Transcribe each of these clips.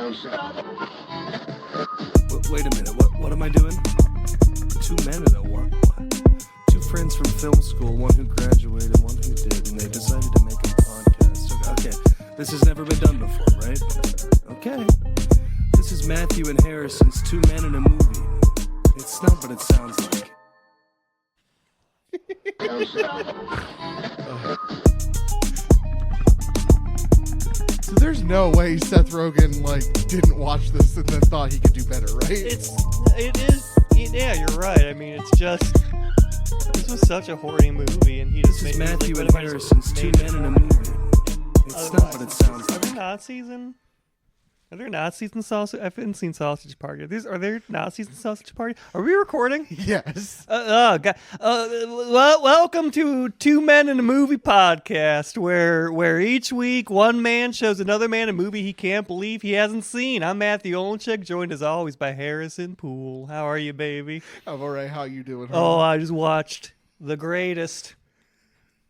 Wait a minute. What am I doing? Two men and a what? Two friends from film school, one who graduated, one who did, and they decided to make a podcast. Okay. This has never been done before, right? Okay. This is Matthew and Harrison's Two Men in a Movie. It's not what it sounds like. So there's no way Seth Rogen didn't watch this and then thought he could do better, right? It is. Yeah, you're right. I mean, it's just. This was such a horny movie, and he just This is made Matthew it and Harrison's Two Men in a Movie. It's not what it sounds Are like. there Nazis in? Are there Nazis in Sausage? I haven't seen Sausage Party. Are there Nazis in Sausage Party? Are we recording? Yes. God. Welcome to Two Men in a Movie podcast, where each week one man shows another man a movie he can't believe he hasn't seen. I'm Matthew Olenchik, joined as always by Harrison Poole. How are you, baby? I'm all right. How you doing? Oh, I just watched the greatest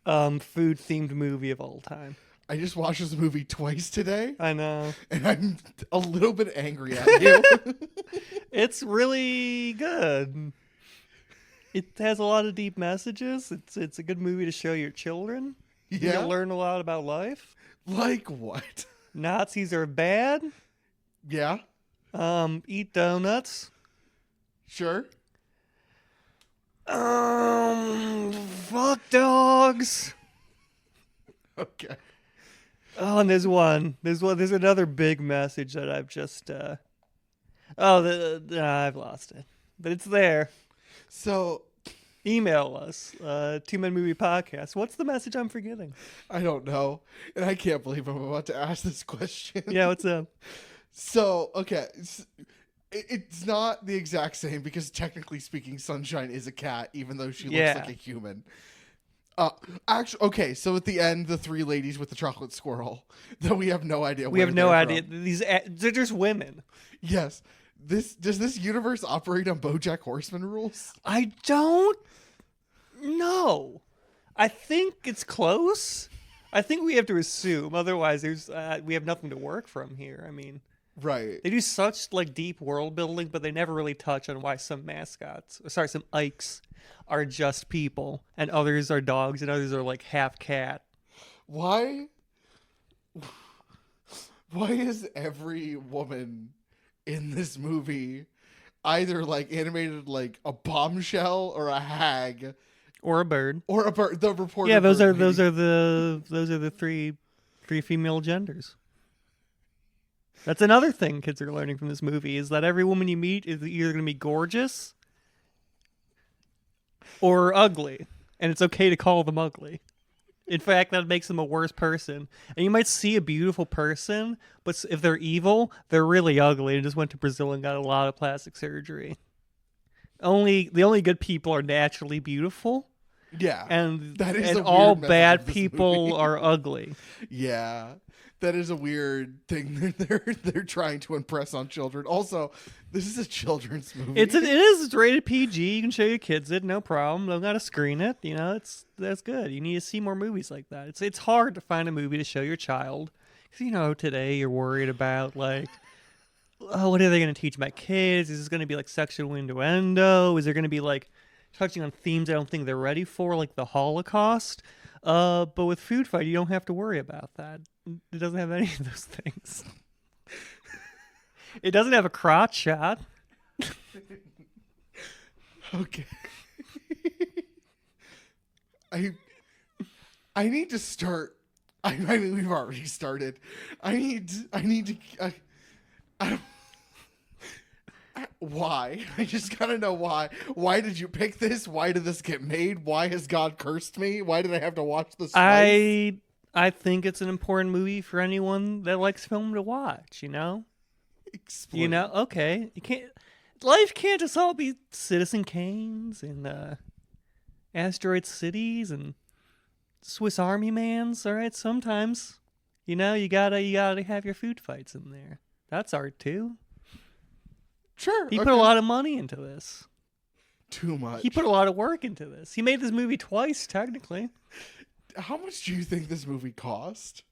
food-themed movie of all time. I just watched this movie twice today, I know. and I'm a little bit angry at you. It's really good. It has a lot of deep messages. It's a good movie to show your children. Yeah? You learn a lot about life. Like what? Nazis are bad. Yeah? Eat donuts. Sure. Fuck dogs. Okay. Oh, and there's another big message that I've just I've lost it. But it's there. So, Email us, Two Men Movie Podcast. What's the message I'm forgetting? I don't know, and I can't believe I'm about to ask this question. Yeah, what's up? So, okay. It's not the exact same because technically speaking, Sunshine is a cat, even though she looks like a human. Actually, okay. So at the end, the three ladies with the chocolate squirrel, that we have no idea. We have no idea. They're just women. Yes. Does this universe operate on BoJack Horseman rules? I don't know. I think it's close. I think we have to assume. Otherwise, we have nothing to work from here. I mean, Right. they do such deep world building, but they never really touch on why some some Ikes are just people, and others are dogs, and others are half cat. Why is every woman in this movie either animated like a bombshell or a hag Or a bird. or a bird? The reporter. Yeah, those bird are lady. the three female genders. That's another thing kids are learning from this movie, is that every woman you meet is either going to be gorgeous or ugly, and it's okay to call them ugly. In fact, that makes them a worse person. And you might see a beautiful person, but if they're evil, they're really ugly and just went to Brazil and got a lot of plastic surgery. The only good people are naturally beautiful, Yeah. and That is a weird all message bad of this people movie. are ugly. Yeah. That is a weird thing they're trying to impress on children. Also, this is a children's movie. It is. It's rated PG. You can show your kids it, no problem. Don't gotta screen it. That's good. You need to see more movies like that. It's hard to find a movie to show your child, because today you're worried about oh, what are they gonna teach my kids? Is this gonna be sexual innuendo? Is there gonna be touching on themes I don't think they're ready for, like the Holocaust? But with Food Fight, you don't have to worry about that. It doesn't have any of those things. It doesn't have a crotch shot. Okay. I need to start. I mean, we've already started. I need to. Why? I just gotta know why. Why did you pick this? Why did this get made? Why has God cursed me? Why did I have to watch this twice? I think it's an important movie for anyone that likes film to watch, Explain. Okay. Life can't just all be Citizen Kanes and Asteroid Cities and Swiss Army Mans, all right? Sometimes, you gotta have your food fights in there. That's art too. Sure. He put a lot of money into this. Too much. He put a lot of work into this. He made this movie twice, technically. How much do you think this movie cost?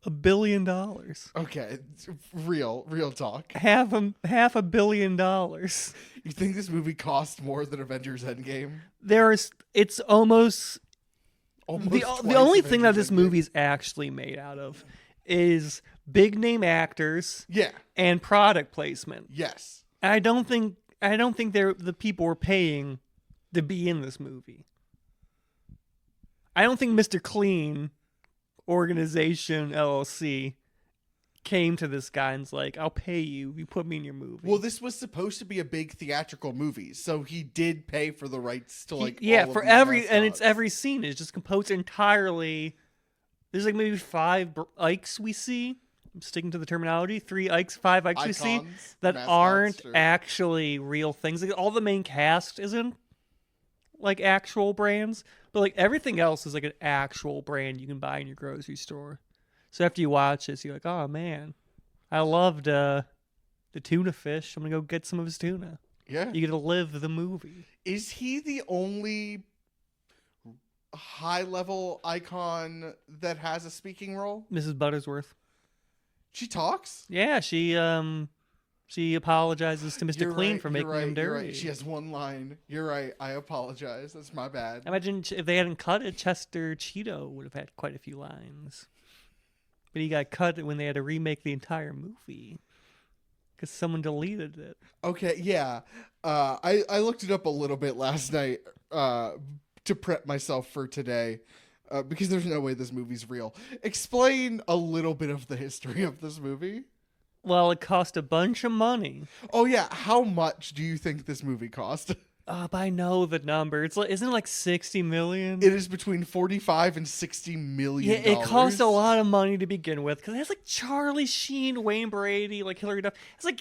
$1 billion. Okay, real talk. $500 million. You think this movie cost more than Avengers Endgame? It's almost the twice only thing that Avengers this Endgame. movie is actually made out of is big name actors Yeah. and product placement. Yes. I don't think the people were paying to be in this movie. I don't think Mr. Clean Organization LLC came to this guy and's like, I'll pay you if you put me in your movie. Well, this was supposed to be a big theatrical movie, so he did pay for the rights to like. yeah, all of for these every and mascots. it's every scene is just composed entirely. There's like maybe 5 Ikes we see. I'm sticking to the terminology. 3 Ikes, 5 Ikes we see Icons, that mascots, aren't or- actually real things. Like, all the main cast isn't like actual brands, but like everything else is like an actual brand you can buy in your grocery store. So after you watch this, you're like, oh man, I loved the tuna fish. I'm gonna go get some of his tuna. Yeah. You get to live the movie. Is he the only high level icon that has a speaking role? Mrs. Buttersworth. She talks. Yeah, she apologizes to Mr. You're Clean right, for you're making right, him you're dirty. right. She has one line. You're right. I apologize. That's my bad. Imagine if they hadn't cut it, Chester Cheeto would have had quite a few lines. But he got cut when they had to remake the entire movie because someone deleted it. Okay, yeah. I looked it up a little bit last night to prep myself for today because there's no way this movie's real. Explain a little bit of the history of this movie. Well, it cost a bunch of money. Oh yeah, how much do you think this movie cost? But I know the number. It's like, isn't it like 60 million? It is between 45 and 60 million. Yeah, it cost a lot of money to begin with because it has like Charlie Sheen, Wayne Brady, like Hillary Duff. It's like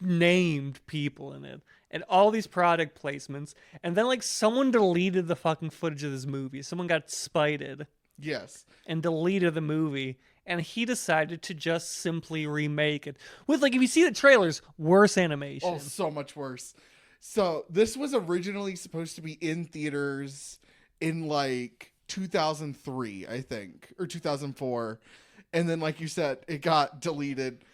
named people in it, and all these product placements. And then like someone deleted the fucking footage of this movie. Someone got spited Yes. and deleted the movie, and he decided to just simply remake it with, like, if you see the trailers, worse animation. Oh, so much worse. So this was originally supposed to be in theaters in like 2003, I think, or 2004, and then, like you said, it got deleted.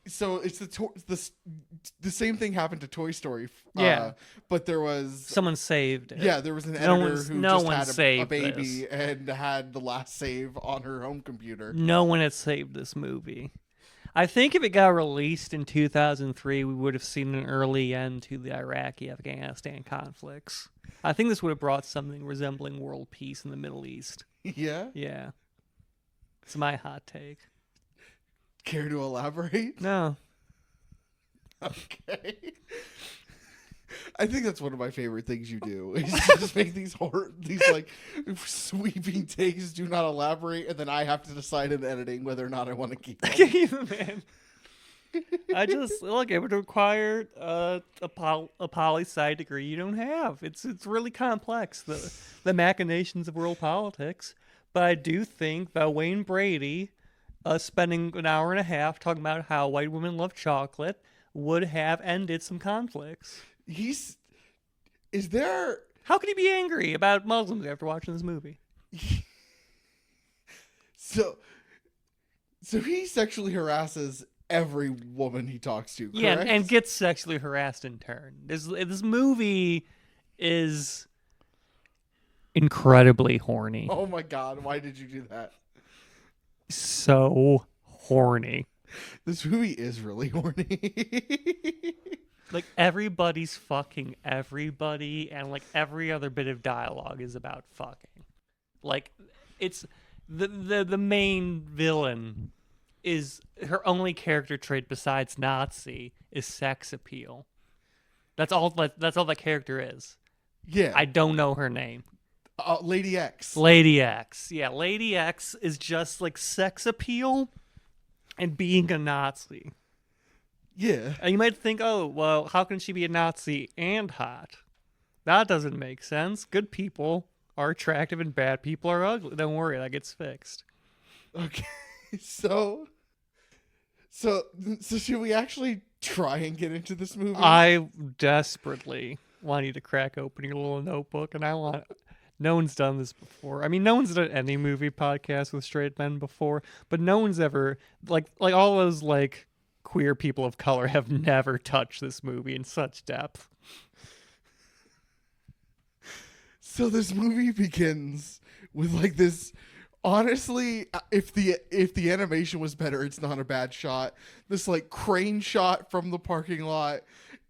So it's the same thing happened to Toy Story. Yeah. But there was Someone saved it. yeah, there was an No editor one's- who no just one had a saved baby and had the last save on her home computer. No one had saved this movie. I think if it got released in 2003, we would have seen an early end to the Iraqi-Afghanistan conflicts. I think this would have brought something resembling world peace in the Middle East. Yeah. Yeah. It's my hot take. Care to elaborate? No. Okay. I think that's one of my favorite things you do is to just make these like sweeping takes, do not elaborate, and then I have to decide in editing whether or not I want to keep them. Man. I just look. It would require a poli-sci degree you don't have. It's really complex, the machinations of world politics. But I do think that Wayne Brady, spending an hour and a half talking about how white women love chocolate, would have ended some conflicts. Is there How could he be angry about Muslims after watching this movie? so he sexually harasses every woman he talks to, correct? Yeah, and gets sexually harassed in turn. This movie is incredibly horny. Oh my god, why did you do that? So horny. This movie is really horny. Like, everybody's fucking everybody, and like every other bit of dialogue is about fucking. Like, it's the main villain is her only character trait besides Nazi is sex appeal. That's all that character is. Yeah. I don't know her name. Lady X. Lady X. Yeah, Lady X is just like sex appeal and being a Nazi. Yeah. And you might think, oh, well, how can she be a Nazi and hot? That doesn't make sense. Good people are attractive and bad people are ugly. Don't worry, that gets fixed. Okay. So should we actually try and get into this movie? I desperately want you to crack open your little notebook, and I want No one's done this before. I mean, no one's done any movie podcast with straight men before, but no one's ever like all those like queer people of color have never touched this movie in such depth. So this movie begins with like this. Honestly, if the animation was better, it's not a bad shot. This like crane shot from the parking lot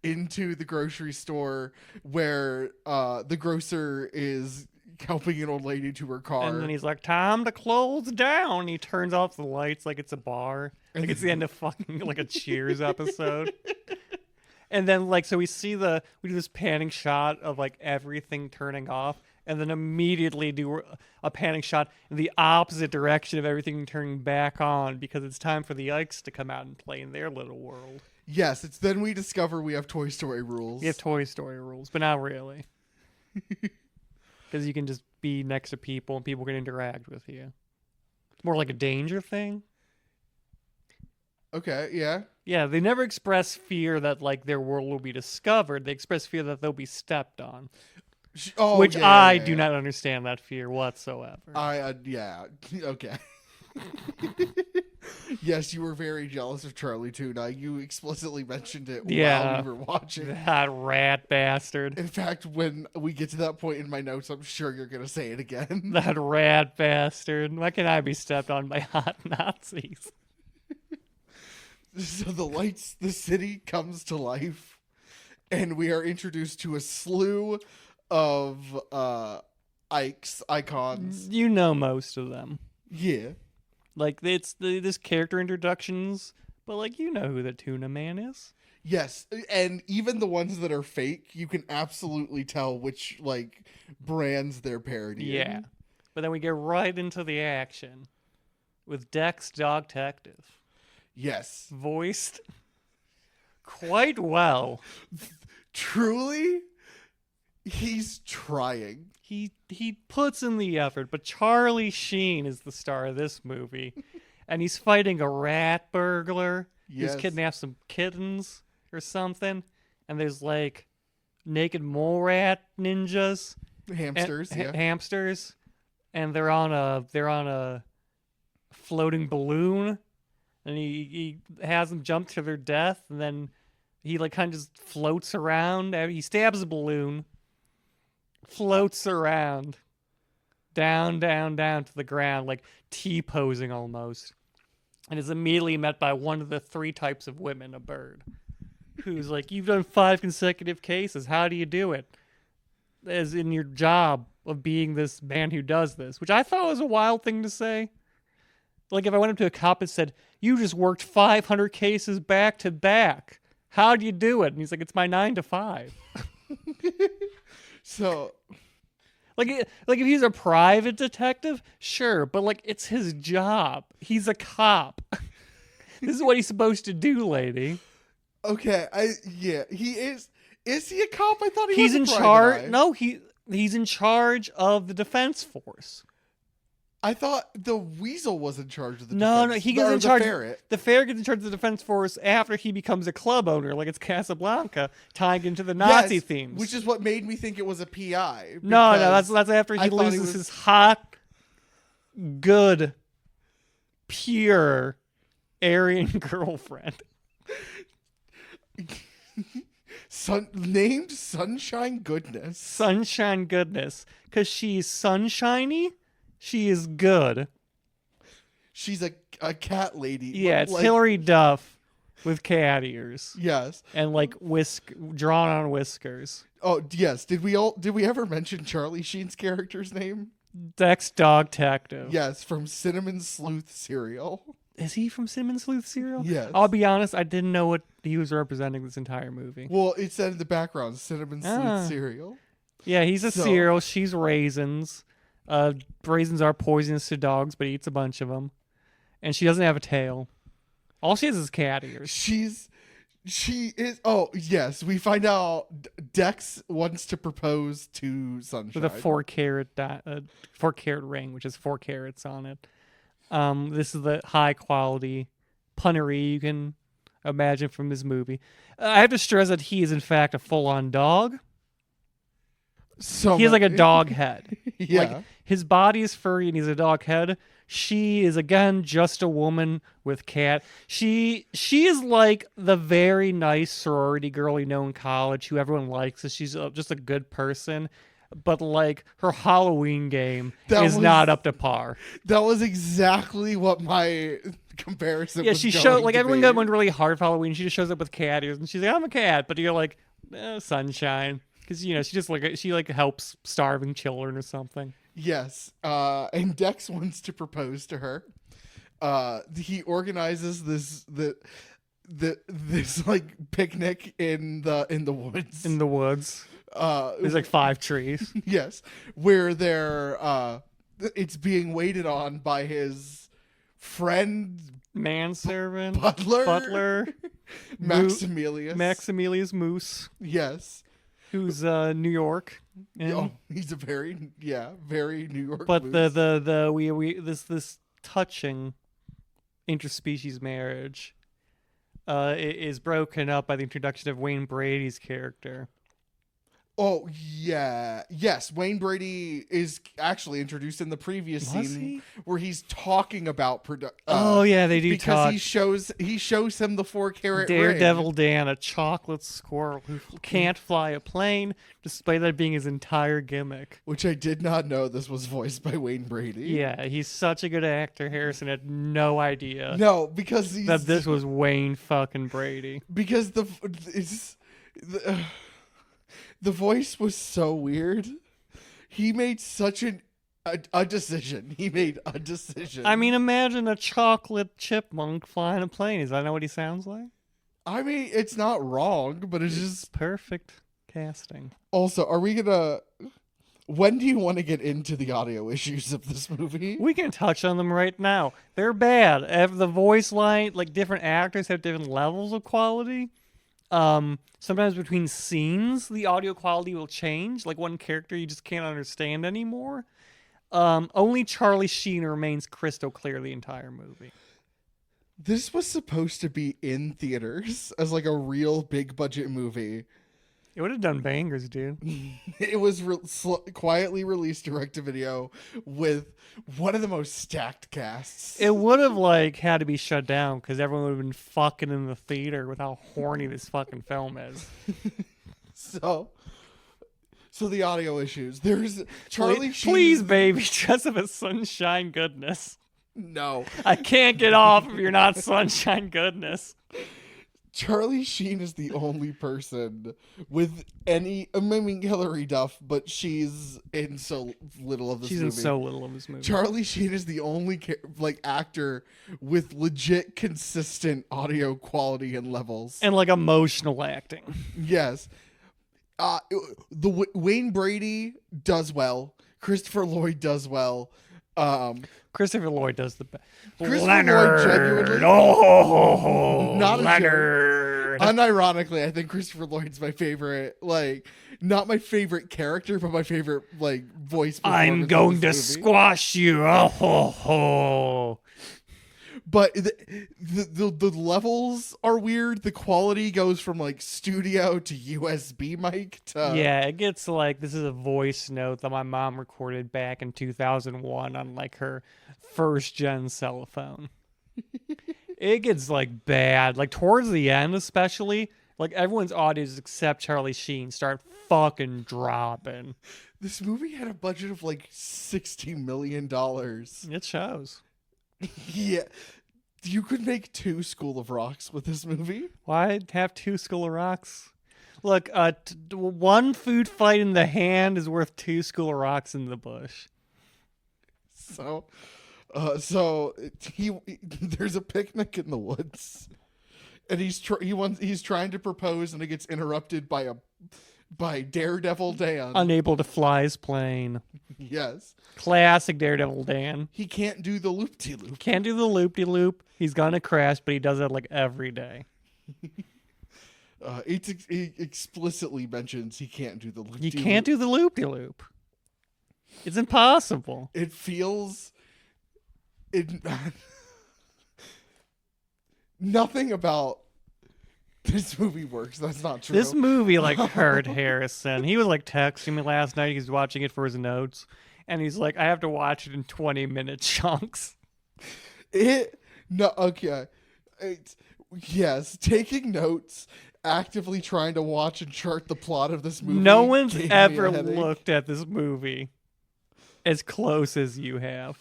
into the grocery store where the grocer is helping an old lady to her car. And then he's like, "Time to close down." He turns off the lights like it's a bar. Like it's the end of fucking like a Cheers episode. And then like so we do this panning shot of like everything turning off, and then immediately do a panning shot in the opposite direction of everything turning back on because it's time for the Ikes to come out and play in their little world. Yes, it's then we discover we have Toy Story rules. We have Toy Story rules, but not really. Because you can just be next to people and people can interact with you. It's more like a danger thing. Okay, yeah. Yeah, they never express fear that like their world will be discovered. They express fear that they'll be stepped on. Which I do not understand that fear whatsoever. Yeah. Okay. Yes, you were very jealous of Charlie Tuna. You explicitly mentioned it while we were watching. That rat bastard. In fact, when we get to that point in my notes, I'm sure you're going to say it again. That rat bastard. Why can I be stepped on by hot Nazis? So the city comes to life, and we are introduced to a slew of icons. You know most of them. Yeah. Like, it's this character introductions, but, like, you know who the Tuna Man is. Yes, and even the ones that are fake, you can absolutely tell which, like, brands they're parodying. Yeah. But then we get right into the action with Dex Dog Detective. Yes. Voiced quite well. Truly, he's trying. He puts in the effort, but Charlie Sheen is the star of this movie. And he's fighting a rat burglar who's kidnapped some kittens or something. And there's like naked mole rat ninjas. Hamsters, yeah. Hamsters. And they're on a floating balloon. And he has them jump to their death, and then he like kind of just floats around. He stabs a balloon, floats around, down to the ground, like T-posing almost, and is immediately met by one of the three types of women, a bird, who's like, "You've done 5 consecutive cases. How do you do it?" As in your job of being this man who does this, which I thought was a wild thing to say. Like if I went up to a cop and said, "You just worked 500 cases back to back. How do you do it?" And he's like, "It's my 9 to 5." So, like if he's a private detective, sure, but like it's his job. He's a cop. This is what he's supposed to do, lady. Okay, he is. Is he a cop? I thought he's was in a charge. eye. No, he's in charge of the defense force. I thought the weasel was in charge of the No, defense. he gets in charge. The ferret. The ferret gets in charge of the defense force after he becomes a club owner, like it's Casablanca, tying into the Nazi themes. Which is what made me think it was a PI. No, that's after he loses his hot, good, pure Aryan girlfriend. Named Sunshine Goodness. Sunshine Goodness. Because she's sunshiny, she is good. She's a cat lady. Yeah, it's like Hillary Duff with cat ears. Yes. And like drawn on whiskers. Oh, yes. Did we ever mention Charlie Sheen's character's name? Dex Dog Detective. Yes, from Cinnamon Sleuth cereal. Is he from Cinnamon Sleuth cereal? Yes. I'll be honest, I didn't know what he was representing this entire movie. Well, it said in the background, Cinnamon Sleuth cereal. Yeah, he's a cereal. She's raisins. Raisins are poisonous to dogs, but he eats a bunch of them. And she doesn't have a tail. All she has is cat ears. She is. Oh, yes. We find out Dex wants to propose to Sunshine. With a 4 carat ring, which has 4 carats on it. This is the high quality punnery you can imagine from this movie. I have to stress that he is in fact a full on dog. So he has like a much. dog head. Yeah. Like his body is furry and he's a dog head. She is again just a woman with cat. She is like the very nice sorority girl you know in college who everyone likes. She's just a good person, but like her Halloween game is not up to par. That was exactly what my comparison. Yeah, was she going showed like to everyone be. got one really hard for Halloween. She just shows up with cat ears and she's like, "I'm a cat," but you're like, "Sunshine," because you know she just like helps starving children or something. Yes, and Dex wants to propose to her. He organizes this like picnic in the woods. In the woods, there's like 5 trees. Yes, where they're it's being waited on by his friend Manservant, Butler Maximilius Maximilius. Moose, Yes. who's New York. Oh, he's a very New York. But moose. this touching interspecies marriage is broken up by the introduction of Wayne Brady's character. Oh yeah, yes. Wayne Brady is actually introduced in the previous Was scene he? where he's talking about Oh yeah, they do because talk. he shows him the 4-carat Daredevil ring. Dan, a chocolate squirrel who can't fly a plane, despite that being his entire gimmick. Which I did not know this was voiced by Wayne Brady. Yeah, he's such a good actor. Harrison had no idea No, because he's that this was Wayne fucking Brady. because the voice was so weird. He made such a decision. He made a decision. I mean, imagine a chocolate chipmunk flying a plane. Is that not what he sounds like? I mean, it's not wrong, but it's just Perfect casting. also. Are we gonna? When do you want to get into the audio issues of this movie? We can touch on them right now. They're bad. The voice line, like different actors have different levels of quality. Sometimes between scenes, the audio quality will change. Like one character you just can't understand anymore. Only Charlie Sheen remains crystal clear the entire movie. This was supposed to be in theaters as like a real big budget movie. It would have done bangers, dude. It was quietly released direct to video with one of the most stacked casts. It would have like had to be shut down because everyone would have been fucking in the theater with how horny this fucking film is. So the audio issues. There's Charlie Sheen. Please, baby, dress up as Sunshine Goodness. No. I can't get off if you're not Sunshine Goodness. Charlie Sheen is the only person with any. I mean, Hilary Duff, but she's in so little of this She's movie. in so little of this movie. Charlie Sheen is the only actor with legit consistent audio quality and levels. And like emotional acting. Yes. Wayne Brady does well. Christopher Lloyd does well. Christopher Lloyd does the best. Christopher Leonard. Lloyd genuinely. Oh, Not a Leonard. Unironically, I think Christopher Lloyd's my favorite. Like, not my favorite character, but my favorite voice. I'm performance going in to this movie. squash you. Oh, ho, ho. But the levels are weird. The quality goes from like studio to USB mic to Yeah, it gets like this is a voice note that my mom recorded back in 2001 on like her first gen cell phone. It gets like bad. Like towards the end, especially, like everyone's audios except Charlie Sheen start fucking dropping. This movie had a budget of like $60 million. It shows. Yeah. You could make 2 School of Rocks with this movie. Why have 2 School of Rocks? Look, one food fight in the hand is worth 2 School of Rocks in the bush. So there's a picnic in the woods, and he's trying to propose, and it gets interrupted by Daredevil Dan. Unable to fly his plane. Yes, Classic Daredevil Dan. he can't do the loop-de-loop. Can't do the loop-de-loop. He's gonna crash, but he does it like every day. It explicitly mentions he can't do the loop-de-loop. You can't do the loop-de-loop. It's impossible. It feels it. Nothing about this movie works. That's not true. This movie like hurt Harrison. He was like texting me last night. He was watching it for his notes, and he's like, "I have to watch it in 20-minute chunks." Okay. Yes, taking notes, actively trying to watch and chart the plot of this movie. No one's gave me ever a headache. looked at this movie as close as you have.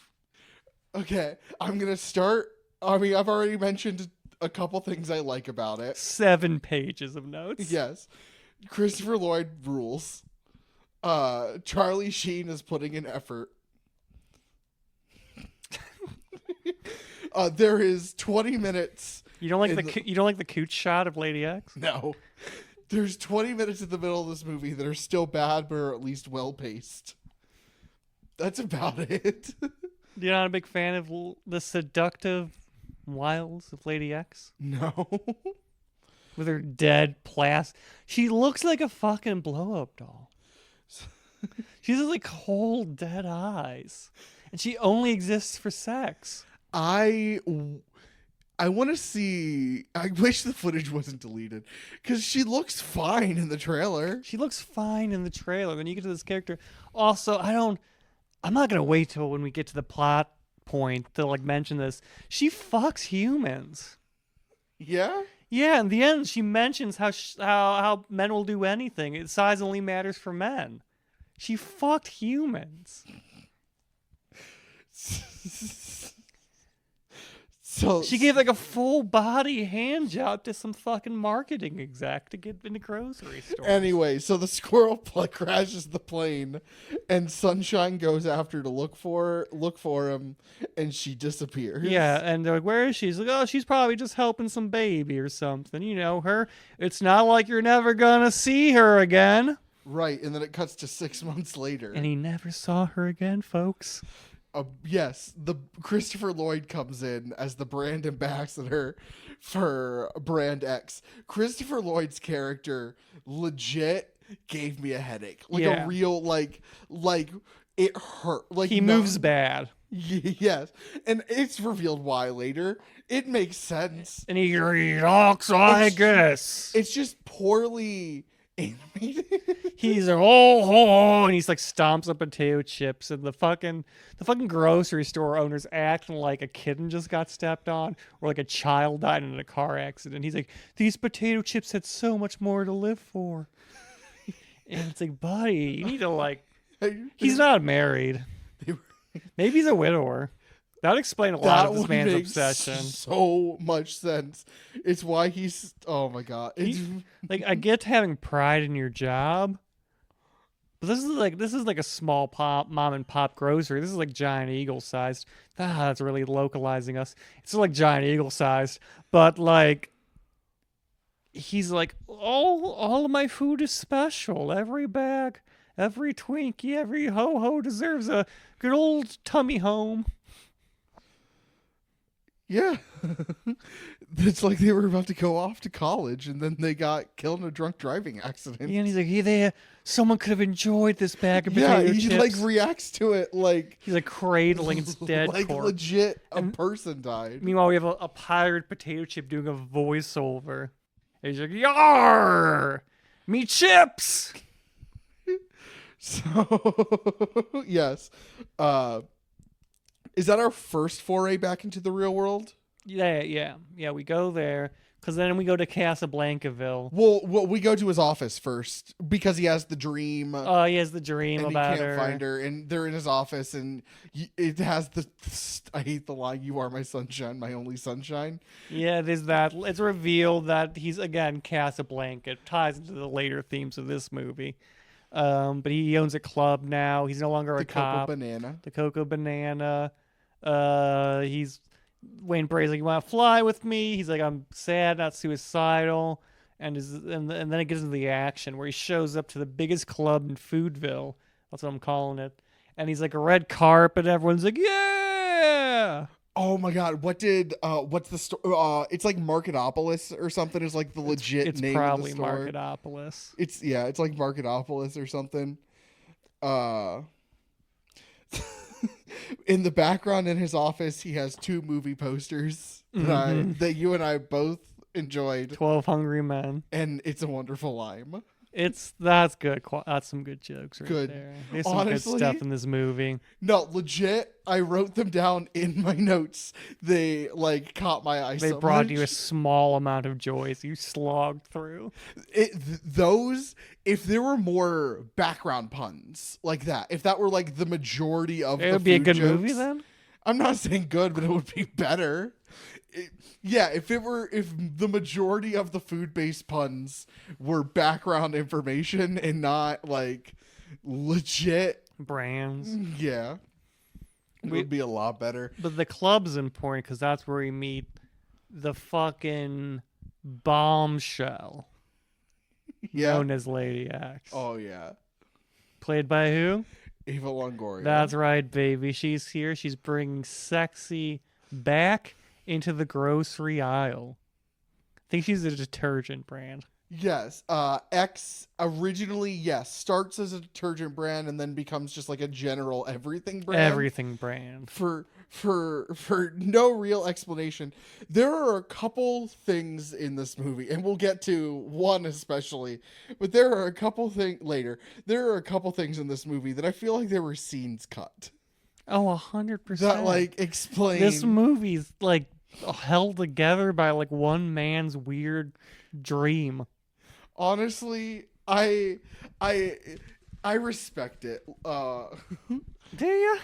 Okay, I'm gonna start. I mean, I've already mentioned a couple things I like about it. 7 pages of notes. Yes, Christopher Lloyd rules. Charlie Sheen is putting in effort. There is 20 minutes. You don't like you don't like the cooch shot of Lady X? No. There's 20 minutes in the middle of this movie that are still bad, but are at least well paced. That's about it. You're not a big fan of the seductive wiles of Lady X? No. With her dead she looks like a fucking blow-up doll. She has like cold, dead eyes. And she only exists for sex. I want to see. I wish the footage wasn't deleted because she looks fine in the trailer. She looks fine in the trailer. Then you get to this character. Also, I'm not gonna wait till when we get to the plot point to like mention this. She fucks humans. Yeah. Yeah, in the end, she mentions how men will do anything. Size only matters for men. She fucked humans. So She gave like a full body hand job to some fucking marketing exec to get into grocery stores. Anyway, so the squirrel crashes the plane, and Sunshine goes after to look for him, and she disappears. Yeah, and they're like, "Where is she?" She's like, "Oh, she's probably just helping some baby or something." You know her. It's not like you're never gonna see her again. Right, and then it cuts to 6 months later. And he never saw her again, folks. Yes, the Christopher Lloyd comes in as the brand ambassador for Brand X. Christopher Lloyd's character legit gave me a headache. Like Yeah. a real like it hurt. Like He moves bad. Yes, and it's revealed why later. It makes sense. And he talks like this. It's just poorly animated. He's like, oh, and he's like stomps up potato chips, and the fucking grocery store owner's acting like a kitten just got stepped on, or like a child died in a car accident. He's like, these potato chips had so much more to live for. And it's like, buddy, you need to like. He's not married. Maybe he's a widower. That would explain a lot of this would man's make obsession. So much sense. It's why he's. Oh my god. Like, I get having pride in your job, but this is like a small mom and pop grocery. This is like Giant Eagle sized. That's really localizing us. It's like Giant Eagle sized, but like he's like, all of my food is special. Every bag, every Twinkie, every ho deserves a good old tummy home. Yeah. It's like they were about to go off to college and then they got killed in a drunk driving accident. Yeah, and he's like, hey, someone could have enjoyed this bag of potato Yeah, he chips. like reacks to it like He's like cradling its dead like corpse. legit a person died. Meanwhile, we have a pirate potato chip doing a voiceover. And he's like, "Yar, me chips." So yes. Is that our first foray back into the real world? Yeah. We go there because then we go to Casablancaville. Well, we go to his office first because he has the dream. Oh, he has the dream And about he can't her. find her, and they're in his office, and it has the. I hate the line. You are my sunshine, my only sunshine. Yeah, there's that. It's revealed that he's again Casablanca. It ties into the later themes of this movie. But he owns a club now. He's no longer a cop. The Cocoa Banana. He's Wayne Bray's like, "You want to fly with me?" He's like, "I'm sad, not suicidal." And then it gets into the action where he shows up to the biggest club in Foodville. That's what I'm calling it. And he's like a red carpet. Everyone's like, "Yeah!" Oh my god! What's the store? It's like Marketopolis or something. Is like the legit It's name probably of the store. Marketopolis. It's like Marketopolis or something. In the background in his office, he has 2 movie posters that you and I both enjoyed, 12 Hungry Men. and It's a Wonderful Lime. That's good. That's some good jokes right Good. there. There's some Honestly, good stuff in this movie. No, legit, I wrote them down in my notes. They like caught my eye. They so brought much. you a small amount of joys you slogged through. Those, if there were more background puns like that, if that were like the majority of It the would be a food good jokes, movie then. I'm not saying good, but it would be better. If the majority of the food-based puns were background information and not like legit, Brands. yeah, it would be a lot better. But the club's important because that's where we meet the fucking bombshell Yeah. known as Lady X. Oh yeah, Played by who? Eva Longoria. That's right, baby. She's here. She's bringing sexy back into the grocery aisle. I think she's a detergent brand. Yes. X originally, yes, starts as a detergent brand and then becomes just like a general everything brand. Everything brand. For no real explanation. There are a couple things in this movie, and we'll get to one especially, but there are a couple things later. There are a couple things in this movie that I feel like there were scenes cut. Oh, 100%. That like explain This movie's like held together by like one man's weird dream. Honestly, I respect it. Do you?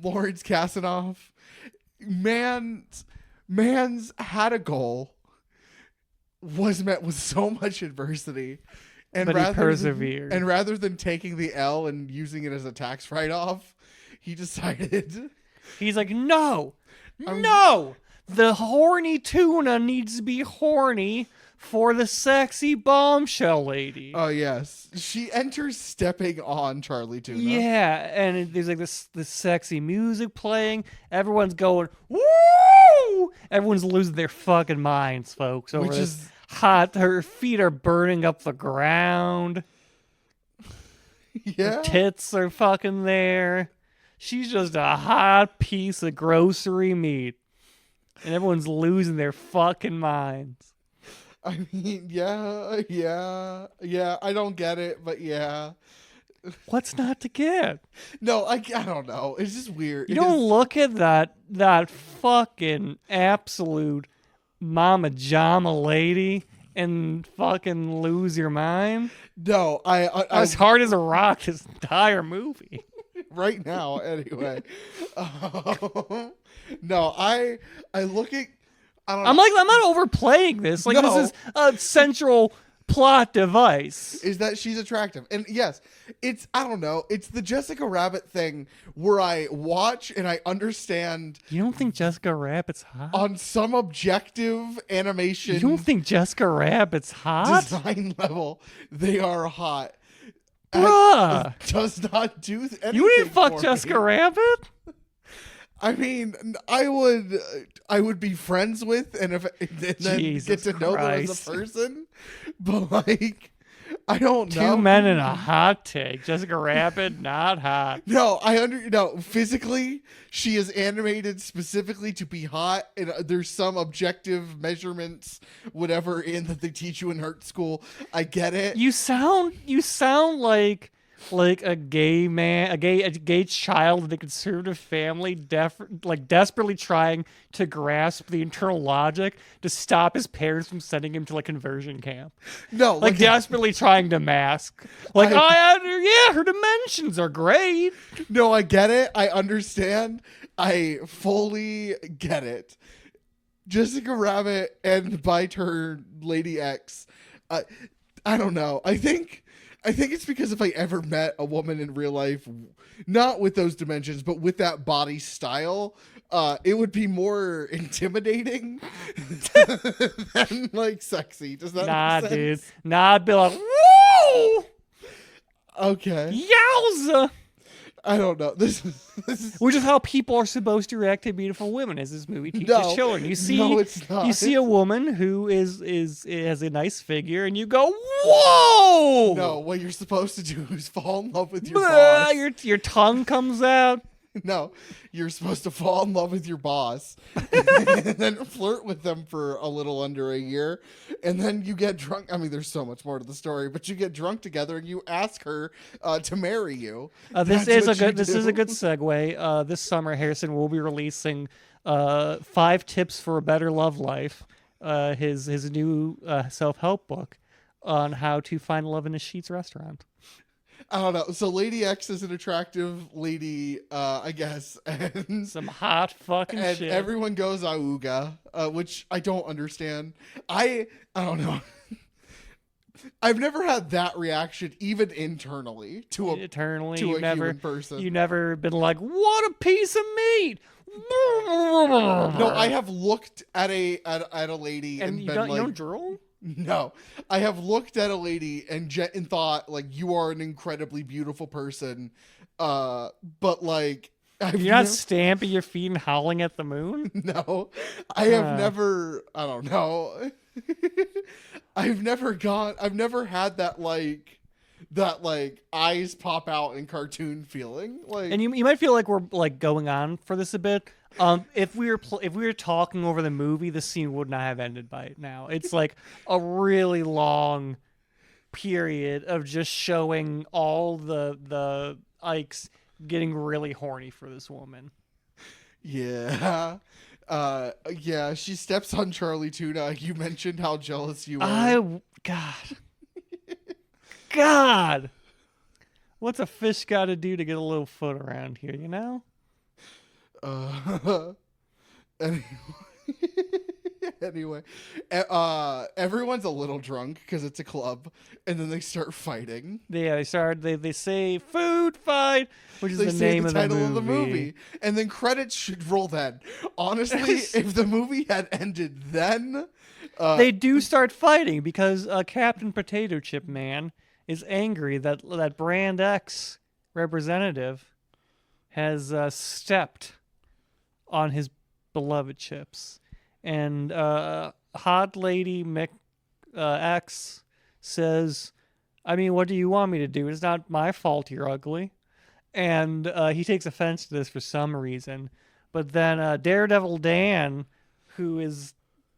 Lawrence Kasanoff, man's had a goal, was met with so much adversity, and But he persevered. And rather than taking the L and using it as a tax write-off, he decided, He's like, no, the horny tuna needs to be horny for the sexy bombshell lady. oh yes, she enters stepping on Charlie Tuna. Yeah, and there's like this sexy music playing. Everyone's going, woo! Everyone's losing their fucking minds, folks. Over Which this is- hot. Her feet are burning up the ground. yeah. Tits are fucking there. She's just a hot piece of grocery meat. And everyone's losing their fucking minds. I mean, yeah. I don't get it, but yeah. What's not to get? No, I don't know. It's just weird. You It don't is- look at that fucking absolute mama jama lady and fucking lose your mind. No, I As hard as a rock, this entire movie. right now anyway. No, I look at. I don't know. I'm not overplaying this. Like No. this is a central plot device. Is that she's attractive. And yes, it's, I don't know, it's the Jessica Rabbit thing where I watch and I understand You don't think Jessica Rabbit's hot? on some objective animation You don't think Jessica Rabbit's hot? design level they are hot. Bruh. Does not do anything. You didn't fuck for Jessica me. Rabbit? I mean, I would be friends with and then Jesus get to know them as Christ. a person, but like, I don't know. Two men in a hot take. Jessica Rabbit, not hot. No, no. Physically, she is animated specifically to be hot, and there's some objective measurements, whatever, in that they teach you in art school. I get it. You sound like a gay man, a gay child in a conservative family, desperately trying to grasp the internal logic to stop his parents from sending him to like conversion camp. No, Like desperately trying to mask. Like, her dimensions are great. no, I get it. I understand. I fully get it. Jessica Rabbit and by turn Lady X. I don't know. I think it's because if I ever met a woman in real life, not with those dimensions, but with that body style, it would be more intimidating than like sexy. Does that Nah, make dude. sense? Nah, I'd be like, woo! Okay. Yowza! I don't know. This is Which is how people are supposed to react to beautiful women, as this movie teaches No. children. You see, No, it's not. you see a woman who has a nice figure, and you go, "Whoa!" no. What you're supposed to do is fall in love with your Blah, boss. your tongue comes out. No, you're supposed to fall in love with your boss and then flirt with them for a little under a year. And then you get drunk. I mean, there's so much more to the story, but you get drunk together and you ask her to marry you. This is a good segue. This summer, Harrison will be releasing 5 Tips for a Better Love Life, his new self-help book on how to find love in a Sheetz restaurant. I don't know. So Lady X is an attractive lady, I guess, and Some hot fucking and shit. everyone goes auga, which I don't understand. I don't know. I've never had that reaction, even internally, to a Eternally, to you a never, human person. you never been like, what a piece of meat. No, I have looked at a lady and, and been you like, don't drool. no, I have looked at a lady and thought like, you are an incredibly beautiful person, but like, You're not stamping your feet and howling at the moon. No, I have never. I don't know. I've never had that eyes pop out in cartoon feeling. Like, And you might feel like we're like going on for this a bit. If we were talking over the movie, the scene would not have ended by now. It's like a really long period of just showing all the Ikes getting really horny for this woman. yeah. Yeah, she steps on Charlie Tuna. You mentioned how jealous you were. God. What's a fish got to do to get a little foot around here, you know? Anyway, everyone's a little drunk because it's a club, and then they start fighting. Yeah, they say food fight, which is They the say name the of title the of the movie, and then credits should roll then. Honestly, if the movie had ended then, They do start fighting because Captain Potato Chip Man is angry that Brand X representative has stepped on his beloved chips. And Hot Lady Mick X says, I mean, what do you want me to do? It's not my fault you're ugly. And he takes offense to this for some reason. But then Daredevil Dan, who's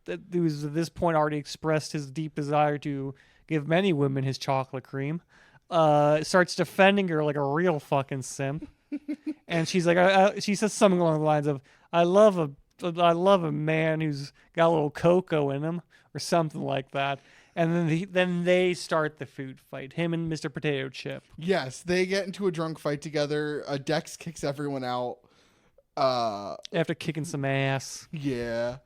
at this point already expressed his deep desire to give many women his chocolate cream, starts defending her like a real fucking simp. And she's like, she says something along the lines of, I love a man who's got a little cocoa in him, or something like that. And then they start the food fight, him and Mr. Potato Chip. yes, they get into a drunk fight together. Dex kicks everyone out. After kicking some ass. Yeah,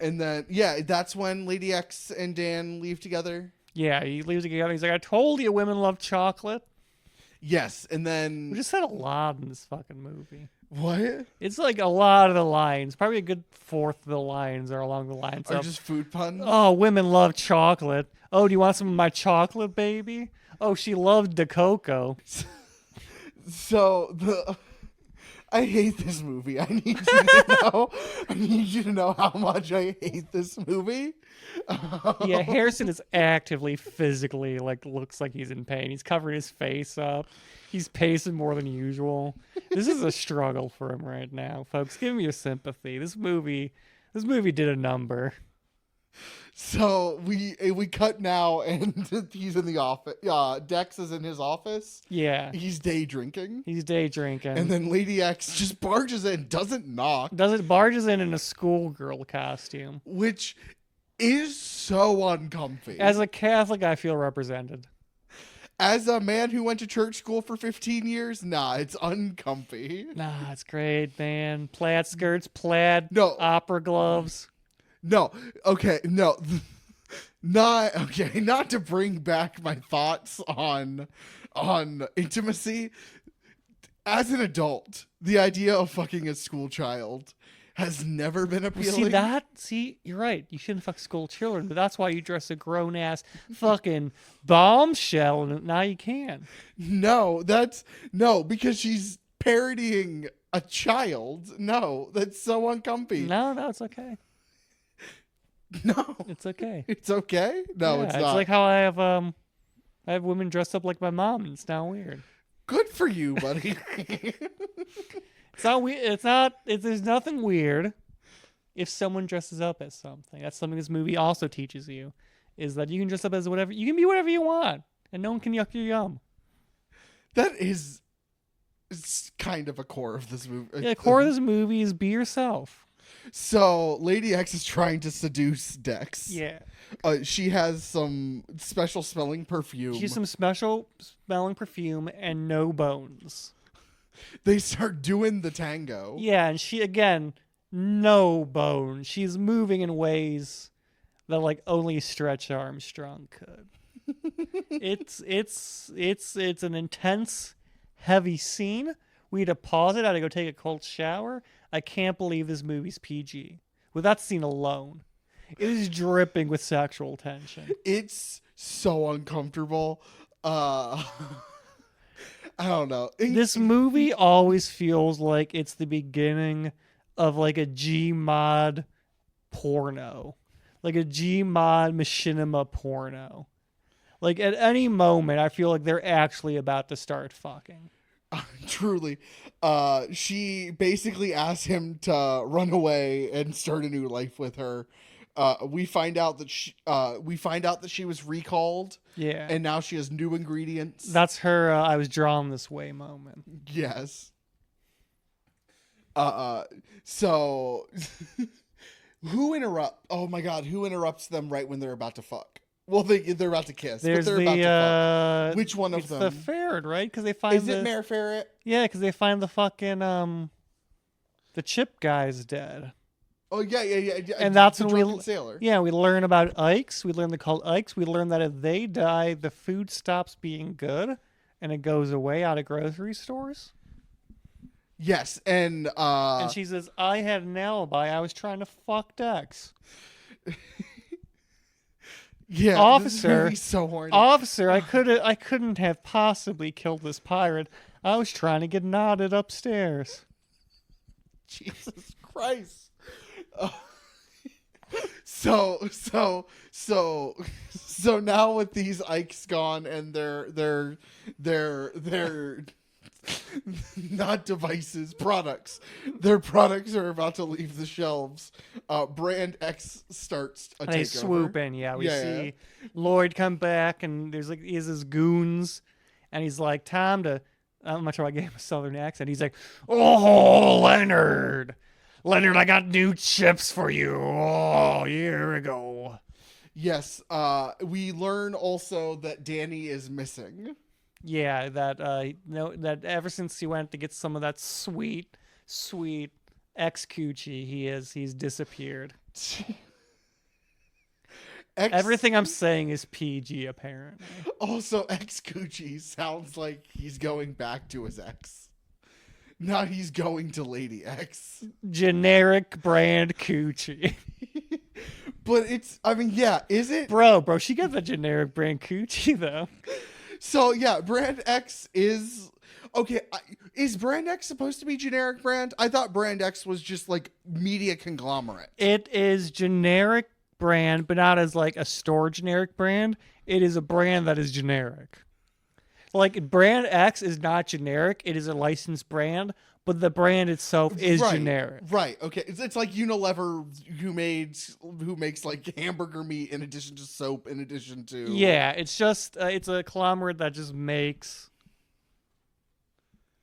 and then that's when Lady X and Dan leave together. Yeah, he leaves together. He's like, I told you women love chocolate. Yes, and then We just said a lot in this fucking movie. what? It's like a lot of the lines, probably a good fourth of the lines are along the lines Are of, just food puns? oh, women love chocolate. Oh, do you want some of my chocolate, baby? Oh, she loved the cocoa. So I hate this movie. I need you to know. I need you to know how much I hate this movie. Yeah, Harrison is actively, physically, looks like he's in pain. He's covering his face up. He's pacing more than usual. This is a struggle for him right now, folks. Give him your sympathy. This movie did a number. So we cut now, and he's in the office. Dex is in his office. Yeah, He's day drinking, he's day drinking. and then Lady X just barges in, doesn't knock, barges in a schoolgirl costume. which is so uncomfy. As a Catholic, I feel represented. As a man who went to church school for 15 years, nah, it's uncomfy. Nah, it's great, man. Plaid skirts, plaid No. opera gloves. No, okay, no. Not to bring back my thoughts on intimacy. As an adult, the idea of fucking a school child has never been appealing. See, you're right. You shouldn't fuck school children, but that's why you dress a grown ass fucking bombshell, and now you can. No, because she's parodying a child. No, that's so uncomfy. No, it's okay. No, It's okay. it's okay. No, Yeah, it's it's not. like how I have women dressed up like my mom, and it's not weird. Good for you, buddy. It's not weird. It's not. There's nothing weird if someone dresses up as something. That's something this movie also teaches you, is that you can dress up as whatever. You can be whatever you want, and no one can yuck your yum. That is, it's kind of a core of this movie. Yeah, the core of this movie is be yourself. So Lady X is trying to seduce Dex. Yeah. She has some special smelling perfume. She has some special smelling perfume and no bones. They start doing the tango. Yeah, and she, again, no bones. She's moving in ways that like only Stretch Armstrong could. It's an intense, heavy scene. We had to pause it. I had to go take a cold shower. I can't believe this movie's PG. With that scene alone, it is dripping with sexual tension. It's so uncomfortable. I don't know. This movie always feels like it's the beginning of like a Gmod porno. Like a Gmod machinima porno. Like at any moment, I feel like they're actually about to start fucking. Truly. She basically asks him to run away and start a new life with her. We find out that she was recalled. Yeah. And now she has new ingredients. That's her I was drawn this way moment. Yes. So who interrupts them right when they're about to fuck? Well, they're about to kiss. There's but they're about to fuck. Which one of it's them? the ferret, right? Because they find Is it Mayor Ferret? Yeah, because they find the fucking the chip guy's dead. Oh yeah. And that's the when we drunken sailor. Yeah, we learn about Ikes. We learn they're called Ikes. We learn that if they die, the food stops being good, and it goes away out of grocery stores. Yes, and she says, "I had an alibi. I was trying to fuck Dex." Yeah, officer, this movie's so horny. Officer, I couldn't have possibly killed this pirate. I was trying to get knotted upstairs. Jesus Christ. So now with these Ikes gone and they're not devices, products. Their products are about to leave the shelves. Brand X starts a takeover. They swoop in, we see Lloyd come back, and there's he has his goons, and he's like, time to, I'm not sure I gave him a southern accent. He's like, oh, Leonard, I got new chips for you. Oh, here we go. Yes, we learn also that Danny is missing. Yeah, that ever since he went to get some of that sweet ex-coochie, he's disappeared. Everything I'm saying is PG, apparently. Also, ex-coochie sounds like he's going back to his ex. Not he's going to Lady X. Generic brand coochie. But is it? Bro, she got the generic brand coochie, though. So, yeah, Brand X is... Okay, is Brand X supposed to be generic brand? I thought Brand X was just, like, media conglomerate. It is generic brand, but not as, like, a store generic brand. It is a brand that is generic. Like, Brand X is not generic. It is a licensed brand, but the brand itself is generic. Right, okay. It's like Unilever who makes, like, hamburger meat in addition to soap, in addition to... Yeah, it's just, it's a conglomerate that just makes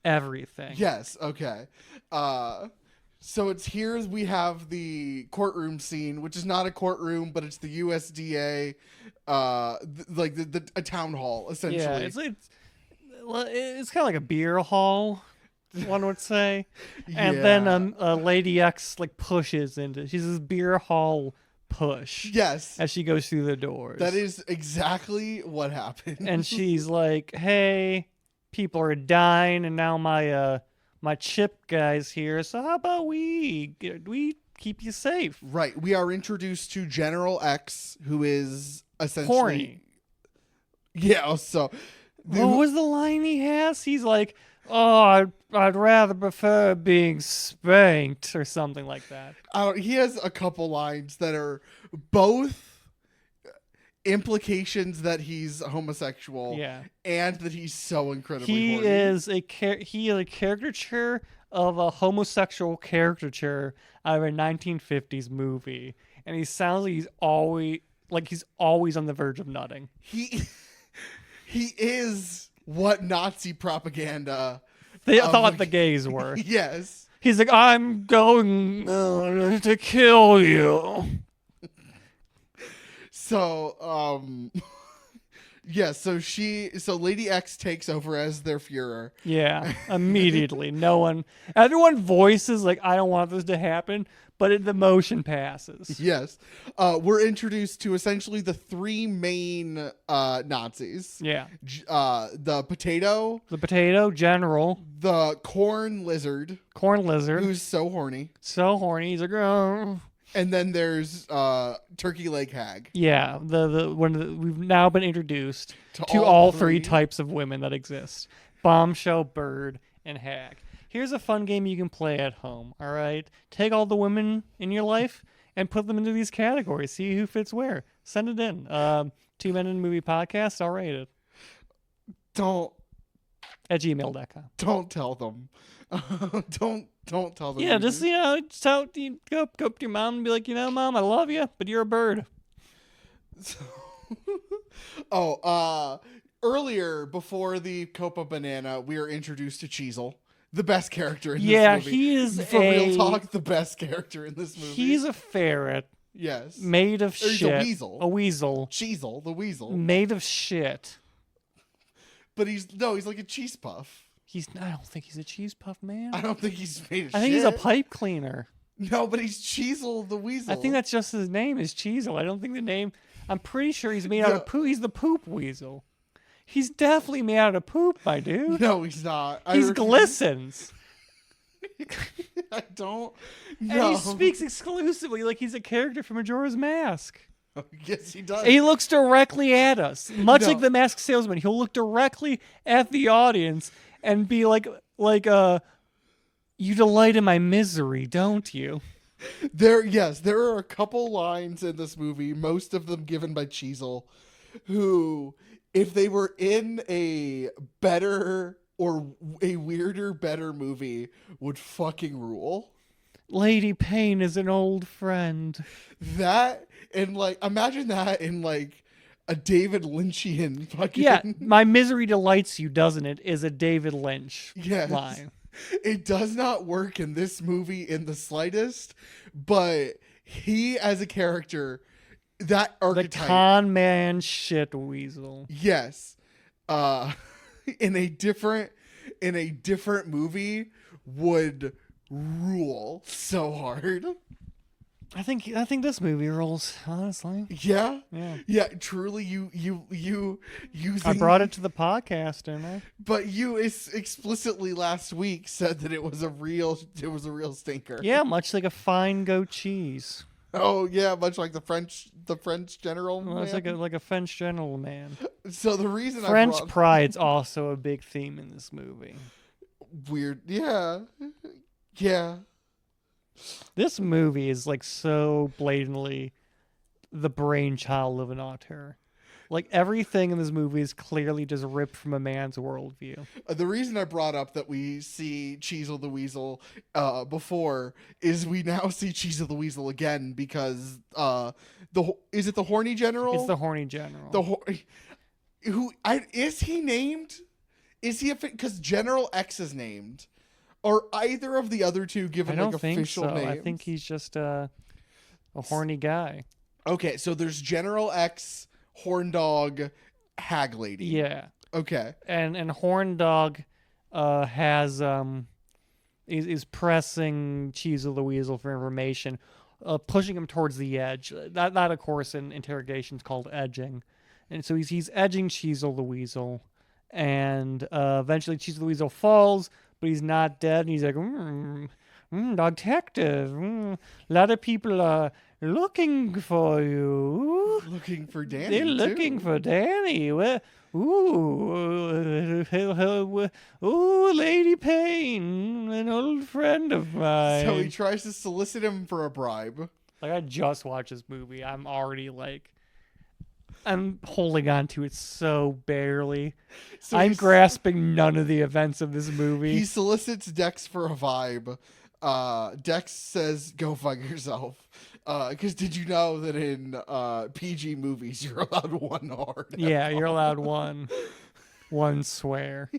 everything. Yes, okay. So it's here we have the courtroom scene, which is not a courtroom, but it's the USDA, a town hall, essentially. Yeah, it's kind of like a beer hall, one would say. And then Lady X like pushes into. She's this beer hall push. Yes, as she goes through the doors. That is exactly what happened. And she's like, "Hey, people are dying, and now my chip guy's here. So how about we keep you safe?" Right. We are introduced to General X, who is essentially horny. Yeah. So. What was the line he has? He's like, "Oh, I'd rather prefer being spanked," or something like that. He has a couple lines that are both implications that he's homosexual, and that he's so incredibly horny. He is a caricature of a homosexual caricature out of a 1950s movie, and he sounds like he's always on the verge of nutting. He is what Nazi propaganda. They thought the gays were. Yes. He's like, I'm going to kill you. So, yeah, so Lady X takes over as their Fuhrer. Yeah, immediately. Everyone voices like, I don't want this to happen, but the motion passes. Yes. We're introduced to essentially the three main Nazis. Yeah. The potato, general, the corn lizard, who's so horny, He's like, oh. and then there's turkey leg hag. Yeah, we've now been introduced to all three types of women that exist: bombshell, bird, and hag. Here's a fun game you can play at home. All right, take all the women in your life and put them into these categories. See who fits where. Send it in. 2 Men in a Movie Podcast. I'll rate it. Don't at gmail.com. Don't tell them. Don't tell them. Yeah, just go up to your mom and be like, Mom, I love you, but you're a bird. Earlier before the Copa Banana, we were introduced to Cheezel, the best character in this movie. Yeah, he is real talk, the best character in this movie. He's a ferret. Yes. Made of shit. He's a weasel. A weasel. Cheezel, the weasel. Made of shit. But he's like a cheese puff. I don't think he's a cheese puff man. I don't think he's made of shit. I think he's a pipe cleaner. No, but he's Cheezel the weasel. I think that's just his name is Cheezel. I don't think the name. I'm pretty sure he's made out of poop. He's the poop weasel. He's definitely made out of poop, my dude. No, he's not. He's glistens. I don't know. And he speaks exclusively like he's a character from Majora's Mask. Yes, he does. He looks directly at us. Much like the Masked Salesman, he'll look directly at the audience and be like, you delight in my misery, don't you? There are a couple lines in this movie, most of them given by Cheezel, who, if they were in a better or a weirder, better movie, would fucking rule. Lady Payne is an old friend. That, and imagine that in a David Lynchian fucking... Yeah, my misery delights you, doesn't it, is a David Lynch line. It does not work in this movie in the slightest, but he as a character, that archetype... The con man shit weasel. Yes. In a different movie would rule so hard. I think this movie rules, honestly. Yeah. Truly, you I brought it to the podcast, didn't I? But you explicitly last week said that it was a real stinker. Yeah, much like a fine goat cheese. Oh yeah, much like the French general. Well, it's like a French general man. So the reason French pride's also a big theme in this movie. Weird, yeah. This movie is so blatantly the brainchild of an auteur. Everything in this movie is clearly just ripped from a man's worldview. The reason I brought up that we see Cheezel the Weasel before is we now see Cheezel the Weasel again because is it the Horny General? It's the Horny General. Is he named? Is he because General X is named? Or either of the other two given official names? I think he's just a horny guy. Okay, so there's General X, Horn Dog, Hag Lady. Yeah. Okay. And Horn Dog has is pressing Cheezel the Weasel for information, pushing him towards the edge. That of course in interrogation is called edging. And so he's edging Cheezel the Weasel, and eventually Cheezel the Weasel falls, but he's not dead, and he's like, detective, a lot of people are looking for you. Looking for Danny, They're looking for Danny. Lady Payne, an old friend of mine. So he tries to solicit him for a bribe. I just watched this movie. I'm already I'm holding on to it so barely. So I'm he's- grasping none of the events of this movie. He solicits Dex for a vibe. Dex says, "Go fuck yourself." Because did you know that in PG movies you're allowed one hard? Yeah, you're allowed one swear.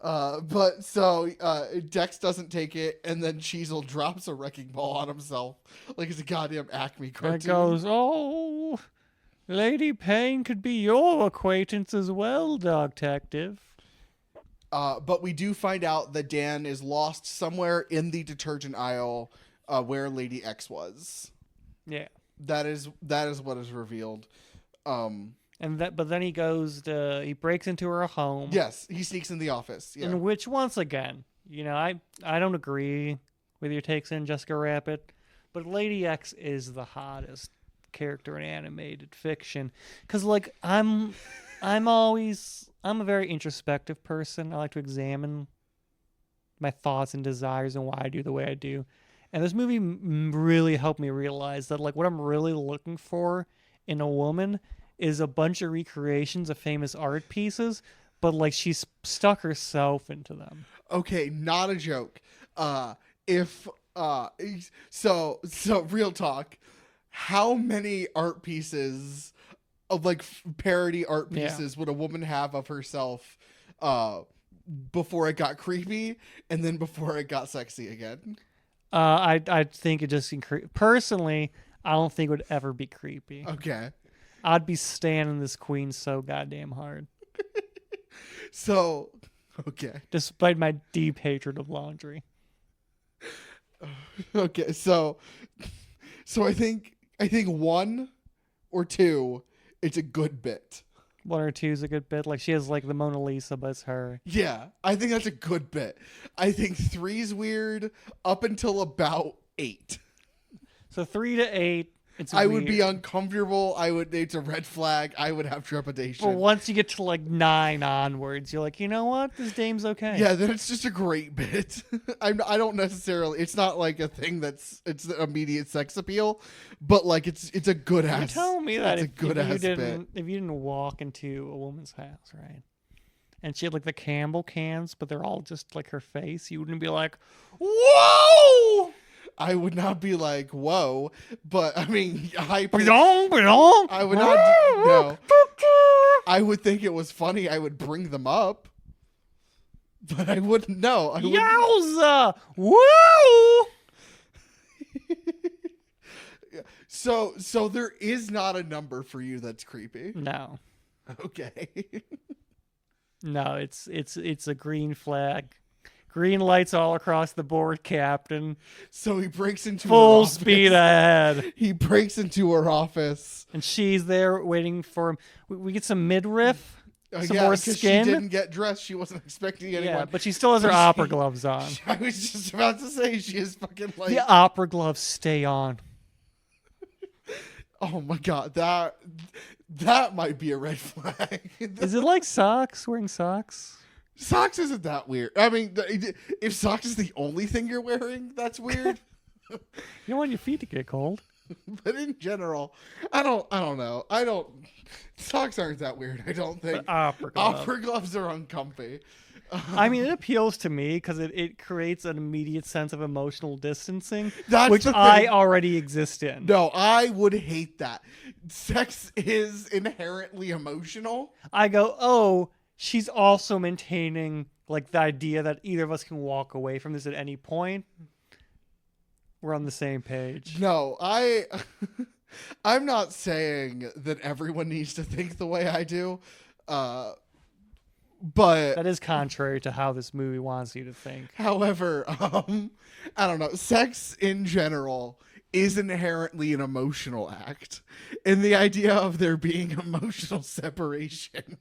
But so Dex doesn't take it, and then Cheezel drops a wrecking ball on himself like it's a goddamn Acme cartoon. It goes, oh, Lady Payne could be your acquaintance as well, Dogtective. But we do find out that Dan is lost somewhere in the detergent aisle where Lady X was. Yeah. That is what is revealed. But then he goes to, he breaks into her home. Yes, he sneaks in the office. Yeah. In which, once again, I don't agree with your takes in Jessica Rabbit, but Lady X is the hottest character in animated fiction. Because, like, I'm a very introspective person. I like to examine my thoughts and desires and why I do the way I do. And this movie really helped me realize that, like, what I'm really looking for in a woman is a bunch of recreations of famous art pieces, but, like, she's stuck herself into them. Okay, not a joke. So real talk. How many art pieces of like parody art pieces would a woman have of herself before it got creepy and then before it got sexy again? I think it just personally, I don't think it would ever be creepy. Okay. I'd be standing this queen so goddamn hard. So, okay. Despite my deep hatred of laundry. Okay, so I think one or two, it's a good bit. 1 or 2 is a good bit. Like, she has, like, the Mona Lisa, but it's her. Yeah, I think that's a good bit. I think 3's weird up until about 8. So 3 to 8, it's I weird. would be uncomfortable. It's a red flag. I would have trepidation. But once you get to, like, 9 onwards, you're like, you know what? This dame's okay. Yeah, then it's just a great bit. I don't necessarily. It's not like a thing it's the immediate sex appeal, but like it's a good ass. You're telling me that it's a good ass bit. if you didn't walk into a woman's house, right, and she had like the Campbell cans, but they're all just like her face, you wouldn't be like, whoa! I would not be like, whoa, but I mean, I would not. No, I would think it was funny. I would bring them up, but I wouldn't know. Yowza! Woo! So there is not a number for you that's creepy. No, Okay. no, it's a green flag. Green lights all across the board, Captain. So he breaks into her Full office. speed ahead. He breaks into her office. And she's there waiting for him. We get some midriff, some Yeah, more 'cause skin. She didn't get dressed. She wasn't expecting anyone. Yeah, but she still has her opera gloves on. I was just about to say she is fucking like. The opera gloves stay on. Oh my god, that might be a red flag. Is it like socks? Wearing socks? Socks isn't that weird. I mean, if socks is the only thing you're wearing, that's weird. You don't want your feet to get cold. But in general, I don't know. Socks aren't that weird. I don't think. But opera gloves. Opera gloves are uncomfy. I mean, it appeals to me because it creates an immediate sense of emotional distancing, That's which the thing. I already exist in. No, I would hate that. Sex is inherently emotional. I go, oh, she's also maintaining like the idea that either of us can walk away from this at any point. We're on the same page. No, I'm not saying that everyone needs to think the way I do. But That is contrary to how this movie wants you to think. however, I don't know. Sex in general is inherently an emotional act. And the idea of there being emotional separation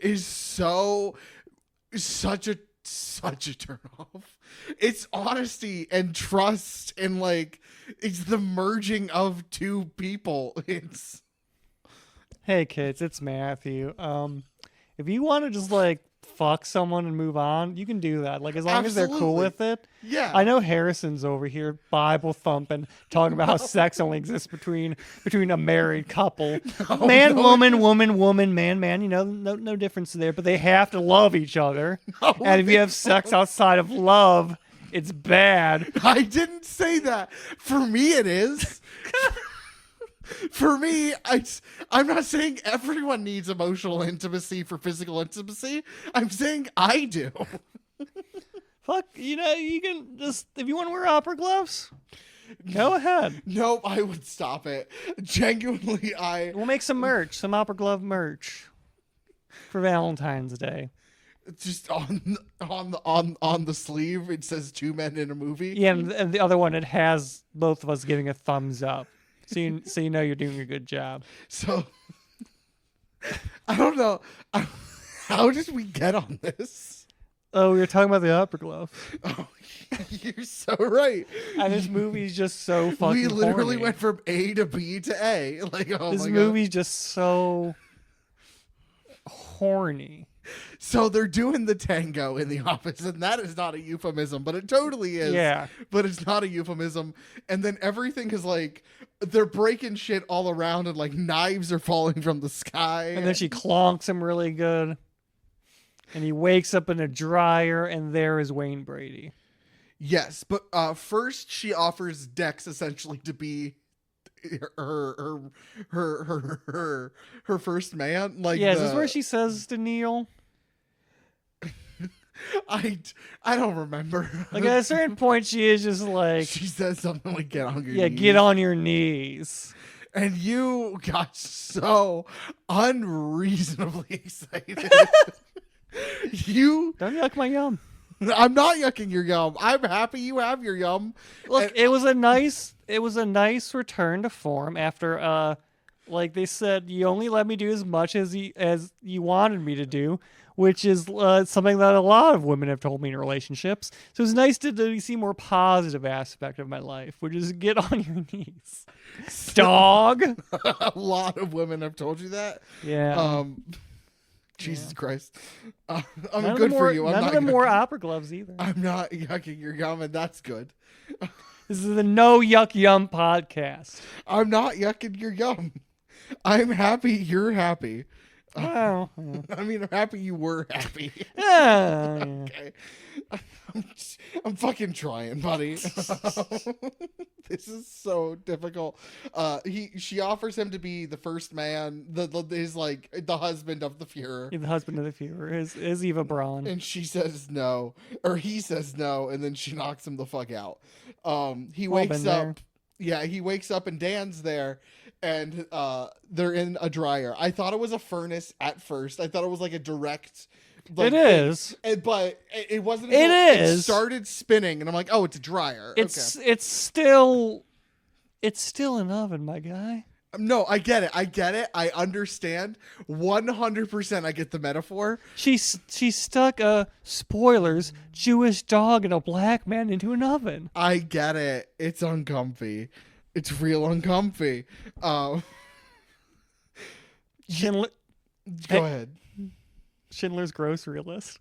is such a turn off. It's honesty and trust and like it's the merging of two people. Hey kids, it's Matthew. If you want to just like fuck someone and move on, you can do that. Like, as long as they're cool Absolutely. with it. Yeah. I know Harrison's over here Bible thumping, talking about how sex only exists between a married couple. Man, no, woman, woman, woman, man, man. You know, no difference there. But they have to love each other. No, And if you they have sex outside of love, it's bad. I didn't say that. For me, it is. For me, I'm not saying everyone needs emotional intimacy for physical intimacy. I'm saying I do. Fuck, you know, you can just, if you want to wear opera gloves, go ahead. Nope, I would stop it. Genuinely, We'll make some merch, some opera glove merch for Valentine's Day. just on the sleeve it says 2 men in a movie. Yeah, and the other one, it has both of us giving a thumbs up. So you know you're doing a good job. So I don't know. How did we get on this? Oh, we were talking about the opera glove. Oh, you're so right. And this movie's just so fucking We literally horny. went from A to B to A. Like, oh This my movie's just so horny. So they're doing the tango in the office, and that is not a euphemism, but it totally is. Yeah. But it's not a euphemism. And then everything is like, they're breaking shit all around, and like knives are falling from the sky. And then she clonks him really good. And he wakes up in a dryer, and there is Wayne Brady. Yes, but first she offers Dex essentially to be her first man. Like, Yeah, is this where she says to Neil? I don't remember. Like, at a certain point, she is just like, She says something like, "Get on your yeah, knees." get on your knees. And you got so unreasonably excited. Don't yuck my yum. I'm not yucking your yum. I'm happy you have your yum. Look, And- it was a nice return to form after like they said, you only let me do as much as you wanted me to do, which is something that a lot of women have told me in relationships. So it's nice to see more positive aspect of my life, which is get on your knees, dog. a lot of women have told you that. Yeah. Jesus Christ. None Good for you. None of them wore opera gloves either. I'm not yucking your yum, and that's good. This is the No Yuck Yum podcast. I'm not yucking your yum. I'm happy you're happy. Wow. I mean, I'm happy you were happy. Yeah. Okay. I'm fucking trying, buddy. This is so difficult. She offers him to be the first man, his like the husband of the Fuhrer. The husband of the Fuhrer is Eva Braun. And she says no, or he says no, and then she knocks him the fuck out. He Well, wakes been up. there. Yeah, he wakes up and Dan's there, and they're in a dryer. I thought it was a furnace at first. I thought it was like a direct. Like, It is. but it wasn't. It until is. It started spinning, and I'm like, oh, it's a dryer. It's still an oven, my guy. No, I get it. I understand. 100%. I get the metaphor. She stuck a spoilers Jewish dog and a black man into an oven. I get it. It's uncomfy. It's real uncomfy. Schindler, Go ahead. Schindler's grocery list.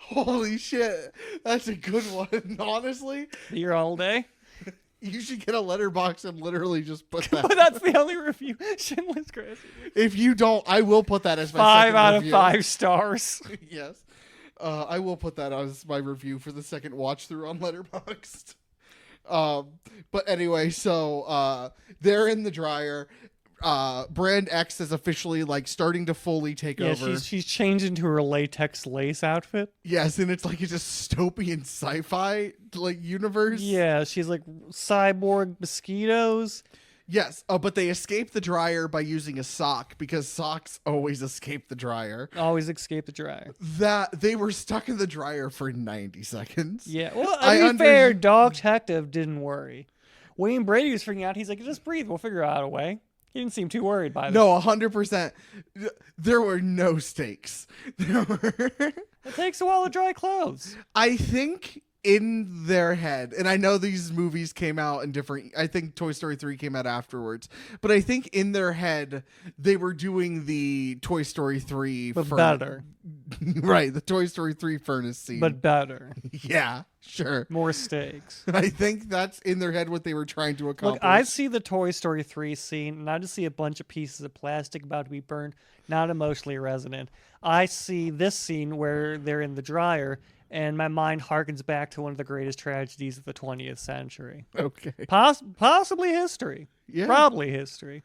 Holy shit. That's a good one. Honestly, Here all day. you should get a letterbox and literally just put But that. that's the only review. Schindler's grocery list. If you don't, I will put that as my 5 second out review. of 5 stars. Yes. I will put that as my review for the second watch through on Letterboxd. But anyway, so they're in the dryer. Brand X is officially like starting to fully take Yeah, over. she's changed into her latex lace outfit. Yes, and it's like a dystopian sci-fi like universe. Yeah, she's like cyborg mosquitoes. Yes. Oh, but they escape the dryer by using a sock because socks always escape the dryer. Always escape the dryer. That they were stuck in the dryer for 90 seconds. Yeah, well, I to be fair, Dog Detective didn't worry. Wayne Brady was freaking out. He's like, just breathe. We'll figure out a way. He didn't seem too worried by this. No, 100%. There were no stakes. There were. It takes a while to dry clothes. I think in their head, and I know these movies came out in different, I think Toy Story 3 came out afterwards, but I think in their head they were doing the Toy Story 3 But better. Right, the Toy Story 3 furnace scene. But better. Yeah, sure. More stakes. I think that's in their head what they were trying to accomplish. Look, I see the Toy Story 3 scene, and I just see a bunch of pieces of plastic about to be burned, not emotionally resonant. I see this scene where they're in the dryer, and my mind harkens back to one of the greatest tragedies of the 20th century. Okay. Possibly history. Yeah. Probably history.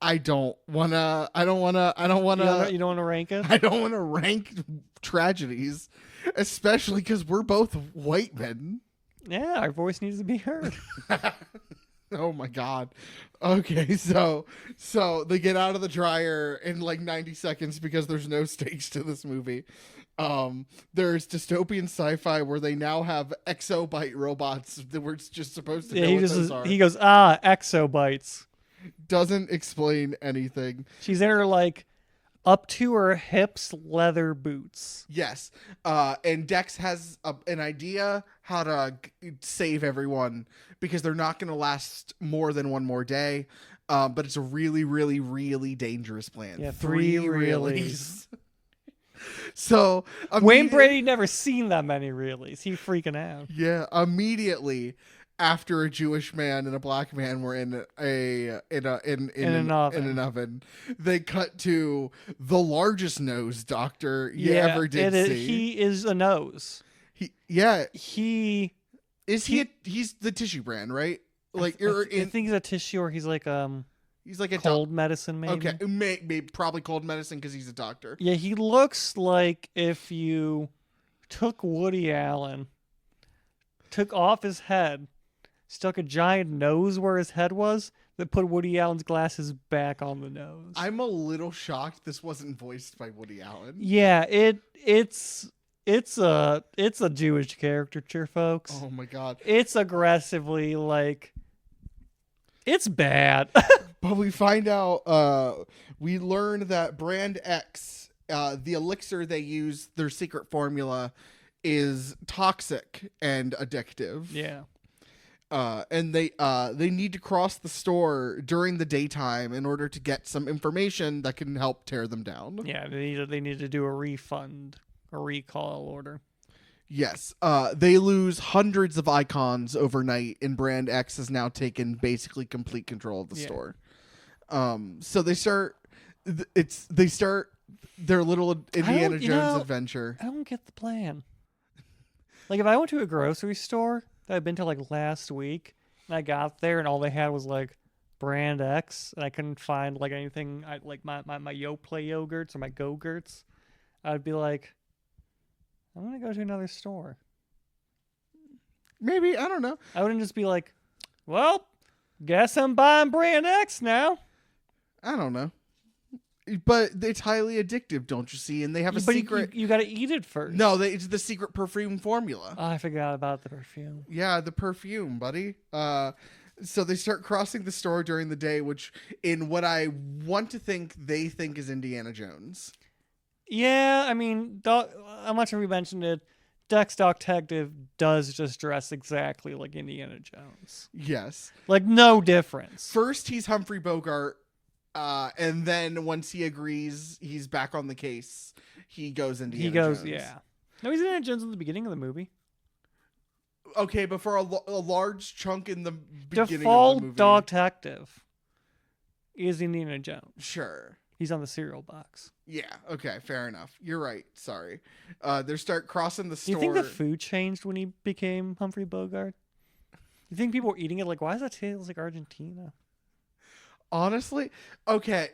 I don't wanna You don't want to rank it? I don't wanna rank tragedies, especially because we're both white men. Yeah, our voice needs to be heard. Oh my god. Okay, so they get out of the dryer in like 90 seconds because there's no stakes to this movie. There's dystopian sci-fi where they now have exobyte robots that we're just supposed to know what those are. He goes, exobites. Doesn't explain anything. She's in her like up to her hips leather boots. Yes. And Dex has an idea how to save everyone because they're not going to last more than one more day. But it's a really, really, really dangerous plan. Yeah, 3 reallys. So Wayne Brady never seen that many reallys. He freaking out. Yeah, immediately after a Jewish man and a black man were in an oven, they cut to the largest nose doctor you ever did see. He is a nose. He's the tissue brand, right? Like I think he's a tissue, or he's like a cold medicine, maybe. Okay, maybe probably cold medicine because he's a doctor. Yeah, he looks like if you took Woody Allen, took off his head, stuck a giant nose where his head was, then put Woody Allen's glasses back on the nose. I'm a little shocked this wasn't voiced by Woody Allen. Yeah, it's a Jewish caricature, folks. Oh my god. It's aggressively like it's bad. But we find out we learn that Brand X, the elixir they use, their secret formula, is toxic and addictive. Yeah. And they need to cross the store during the daytime in order to get some information that can help tear them down. Yeah, they need to do a refund, a recall order. Yes. They lose hundreds of icons overnight, and Brand X has now taken basically complete control of the store. So they start their little Indiana Jones adventure. I don't get the plan. Like, if I went to a grocery store that I'd been to like last week, and I got there and all they had was like Brand X, and I couldn't find like anything like my Yoplait yogurts or my Go-Gurts, I'd be like, I'm gonna go to another store. Maybe, I don't know. I wouldn't just be like, well, guess I'm buying Brand X now. I don't know. But it's highly addictive, don't you see? And they have a secret. You got to eat it first. No, it's the secret perfume formula. Oh, I forgot about the perfume. Yeah, the perfume, buddy. So they start crossing the store during the day, which in what I want to think they think is Indiana Jones. Yeah, I mean, I'm not sure we mentioned it. Dex Detective does just dress exactly like Indiana Jones. Yes. Like, no difference. First, he's Humphrey Bogart. And then once he agrees, he's back on the case. He goes Indiana Jones. Yeah. No, he's Indiana Jones in the beginning of the movie. Okay, but for a large chunk in the beginning Default of the movie. Detective is Indiana Jones. Sure. He's on the cereal box. Yeah, okay, fair enough. You're right. Sorry. They start crossing the store. Do you think the food changed when he became Humphrey Bogart? You think people were eating it like, why does that taste like Argentina? Honestly, okay.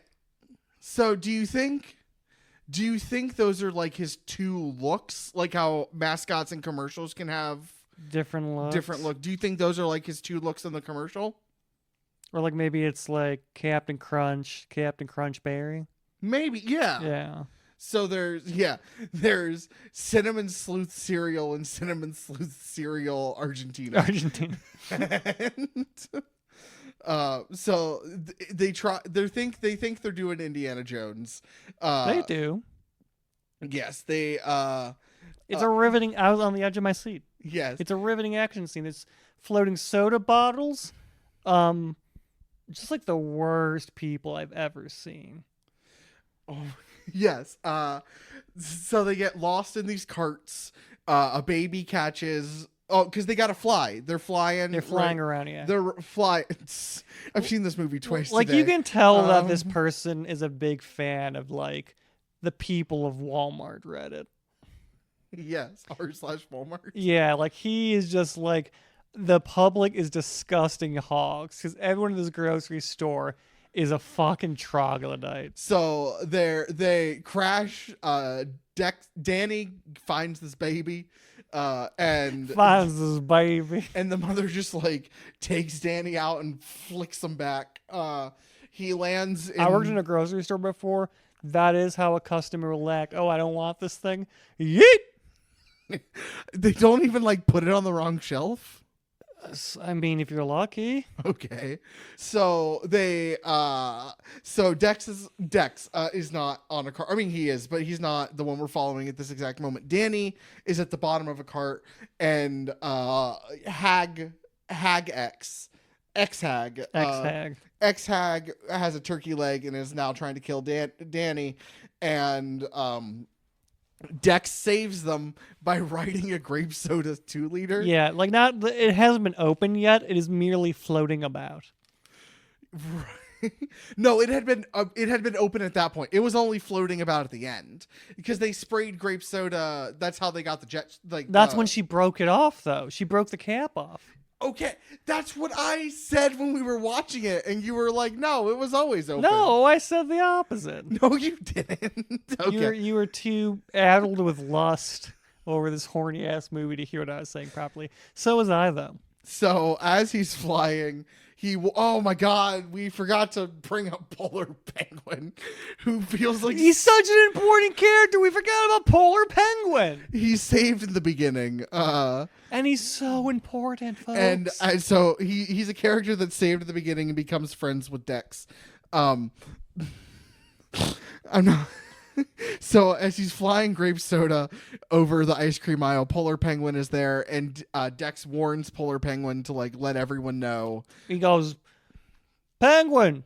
So do you think those are like his two looks, like how mascots and commercials can have different looks? Do you think those are like his two looks in the commercial? Or like maybe it's like Captain Crunch Berry? Maybe, yeah. Yeah. So there's Cinnamon Sleuth cereal and Cinnamon Sleuth cereal Argentina. So they think they're doing Indiana Jones. They do. Yes, they It's a riveting. I was on the edge of my seat. Yes. It's a riveting action scene. There's floating soda bottles. Just like the worst people I've ever seen. Oh, yes. So they get lost in these carts. A baby catches. Oh, because they gotta fly. They're flying. They're flying around. Yeah. They're flying. I've seen this movie twice. Like today. you can tell that this person is a big fan of like the people of Walmart Reddit. Yes, r/Walmart. Yeah, like he is just like the public is disgusting hogs because everyone in this grocery store is a fucking troglodyte. So they crash. Danny finds this baby, and Finds this baby. and the mother just like takes Danny out and flicks him back. He lands. I worked in a grocery store before. That is how a customer will act. Oh, I don't want this thing. Yeet. They don't even like put it on the wrong shelf. I mean, if you're lucky. Okay. So Dex is not on a cart. I mean, he is, but he's not the one we're following at this exact moment. Danny is at the bottom of a cart, and Hag X-Hag has a turkey leg and is now trying to kill Danny, and Dex saves them by writing a grape soda 2-liter. Yeah, like it hasn't been opened yet. It is merely floating about. No, it had been open at that point. It was only floating about at the end because they sprayed grape soda. That's how they got the jet. Like that's when she broke it off, though. She broke the cap off. Okay, that's what I said when we were watching it, and you were like, "No, it was always open." No, I said the opposite. No, you didn't. Okay. You were too addled with lust over this horny ass movie to hear what I was saying properly. So was I, though. So as he's flying, oh my god, we forgot to bring up Polar Penguin, who feels like he's such an important character. We forgot about Polar Penguin. He's saved in the beginning. And he's so important, folks. And so he's a character that's saved at the beginning and becomes friends with Dex. I'm not. So as he's flying grape soda over the ice cream aisle, Polar Penguin is there, and Dex warns Polar Penguin to like let everyone know. He goes, "Penguin,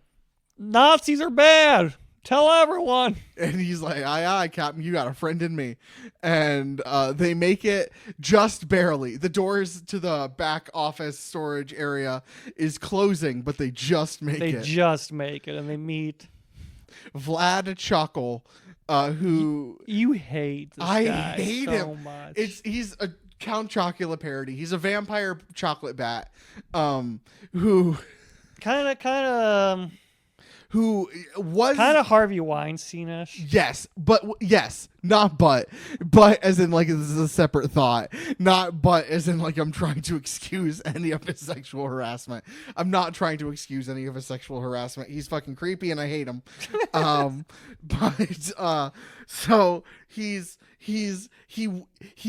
Nazis are bad. Tell everyone." And he's like, aye, Captain, you got a friend in me. And they make it just barely. The doors to the back office storage area is closing, but they just make it. They just make it, and they meet Vlad Chokol, who... You hate this I guy hate so him. much. He's a Count Chocula parody. He's a vampire chocolate bat, who who was kind of Harvey Weinstein-ish. Yes, not but as in like this is a separate thought, not but as in like I'm trying to excuse any of his sexual harassment. I'm not trying to excuse any of his sexual harassment. He's fucking creepy and I hate him. So he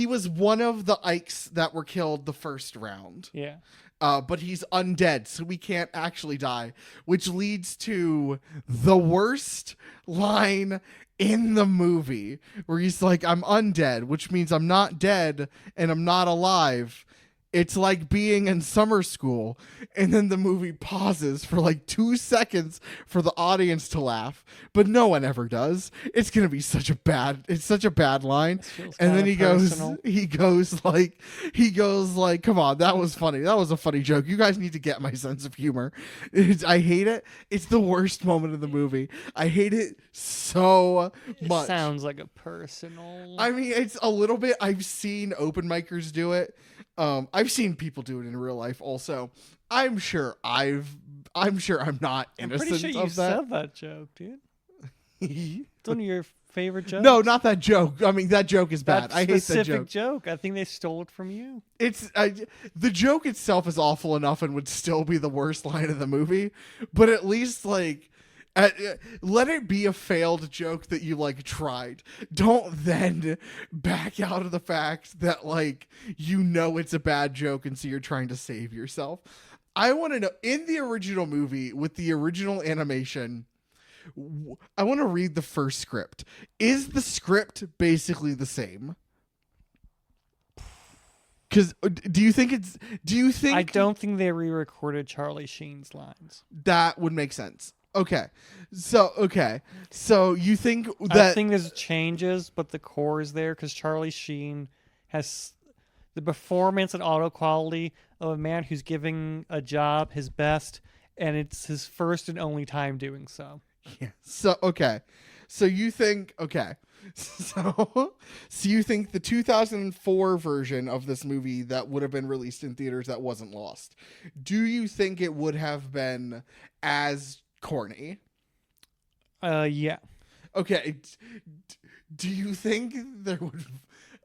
was one of the Ikes that were killed the first round. Yeah. But he's undead, so we can't actually die, which leads to the worst line in the movie, where he's like, "I'm undead," which means I'm not dead and I'm not alive. It's like being in summer school, and then the movie pauses for like 2 seconds for the audience to laugh, but no one ever does. It's gonna be such a bad line. And then he goes like, "Come on, that was funny. That was a funny joke. You guys need to get my sense of humor." I hate it. It's the worst moment of the movie. I hate it so much. It sounds like a personal. I mean, it's a little bit. I've seen open micers do it. I've seen people do it in real life also. I'm sure I'm not innocent I'm pretty sure you of that. said that joke, dude. It's one of your favorite jokes. No, not that joke. I mean, that joke is bad. I hate that specific joke. I think they stole it from you. The joke itself is awful enough and would still be the worst line of the movie, but at least like let it be a failed joke that you like tried. Don't then back out of the fact that like it's a bad joke and so you're trying to save yourself. I want to know, in the original movie with the original animation, I want to read the first script. Is the script basically the same? Because do you think I don't think they re-recorded Charlie Sheen's lines. that would make sense? Okay, so you think that I think there's changes, but the core is there because Charlie Sheen has the performance and auto quality of a man who's giving a job his best, and it's his first and only time doing so. yeah. So you think so you think the 2004 version of this movie that would have been released in theaters that wasn't lost, do you think it would have been as corny? Yeah. Okay. Do you think there would?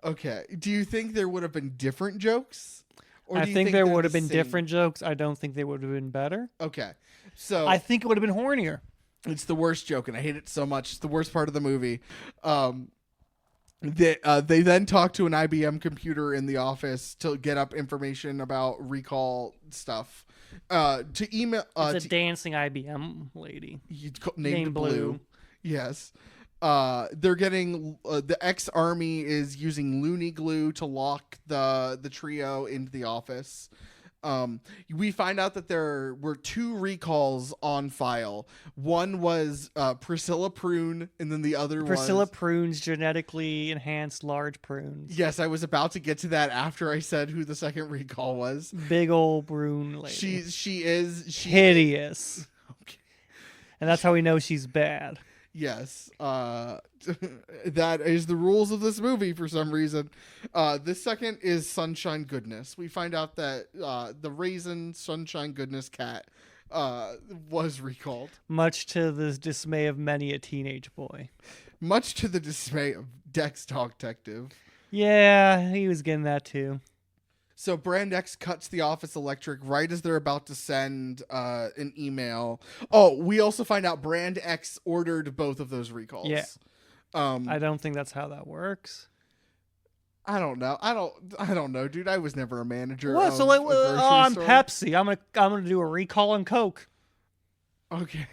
Okay. Do you think there would have been different jokes? Or I do you think there they're would the have been same? different jokes. I don't think they would have been better. Okay. So I think it would have been hornier. it's the worst joke, and I hate it so much. It's the worst part of the movie. They then talk to an IBM computer in the office to get up information about recall stuff. To email. It's a dancing IBM lady. Named Blue. Yes. They're getting the ex-army is using Looney glue to lock the trio into the office. We find out that there were 2 recalls on file. One was Priscilla Prune, and then the other Priscilla was Prune's genetically enhanced large prunes. Yes, I was about to get to that after I said who the second recall was. Big old prune lady. She is hideous. Okay. And that's how we know she's bad. Yes, that is the rules of this movie for some reason. This second is Sunshine Goodness. We find out that the Raisin Sunshine Goodness cat was recalled. Much to the dismay of many a teenage boy. Much to the dismay of Dex Dog Detective. Yeah, he was getting that too. So Brand X cuts the office electric right as they're about to send an email. Oh, we also find out Brand X ordered both of those recalls. Yeah. I don't think that's how that works. I don't know. I don't know, dude. I was never a manager. What? Of So like, a grocery I'm store. Pepsi. I'm gonna do a recall on Coke. Okay.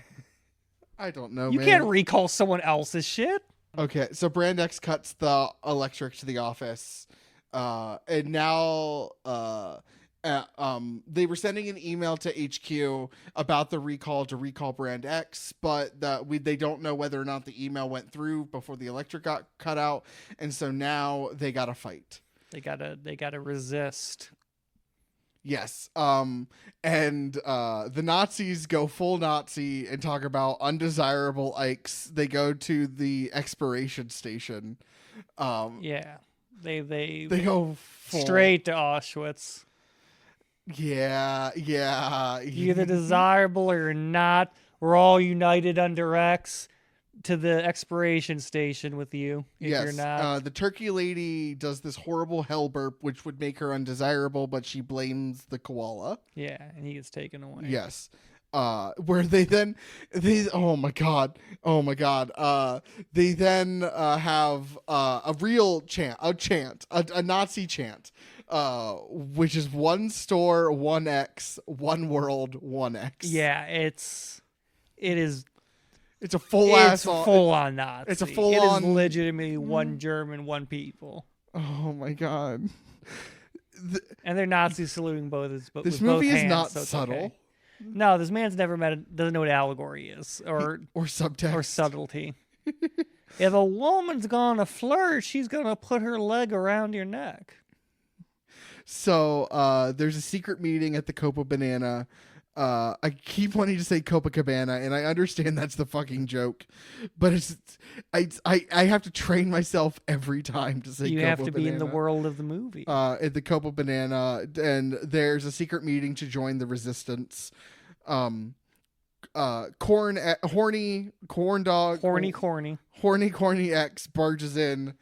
I don't know, You man. can't recall someone else's shit. Okay, so Brand X cuts the electric to the office. And now they were sending an email to HQ about the recall to recall Brand X, but they don't know whether or not the email went through before the electric got cut out, and so now they gotta fight. They gotta resist. Yes. And the Nazis go full Nazi and talk about undesirable Ikes. They go to the expiration station. Yeah. They go full. straight to Auschwitz. Yeah. You're either desirable or you're not. We're all united under X to the expiration station with you if Yes. you're not. The turkey lady does this horrible hell burp, which would make her undesirable, but she blames the koala. Yeah, and he gets taken away. Yes. Where they oh my god, they then have a real chant, a Nazi chant, which is one store, one X, one world, one X. Yeah, it is It's a full ass. full on Nazi. It's a full It on. is legitimately one German, one people, Oh my god. and they're Nazi saluting both. This with movie both is hands, not so it's subtle okay. No, this man's never doesn't know what allegory is or subtext or subtlety. If a woman's gonna flirt, she's gonna put her leg around your neck. So there's a secret meeting at the Copa Banana. I keep wanting to say Copacabana, and I understand that's the fucking joke, but I have to train myself every time to say. You Copa have to be in the Banana. world of the movie. At the Copa Banana, and there's a secret meeting to join the resistance. Horny X barges in,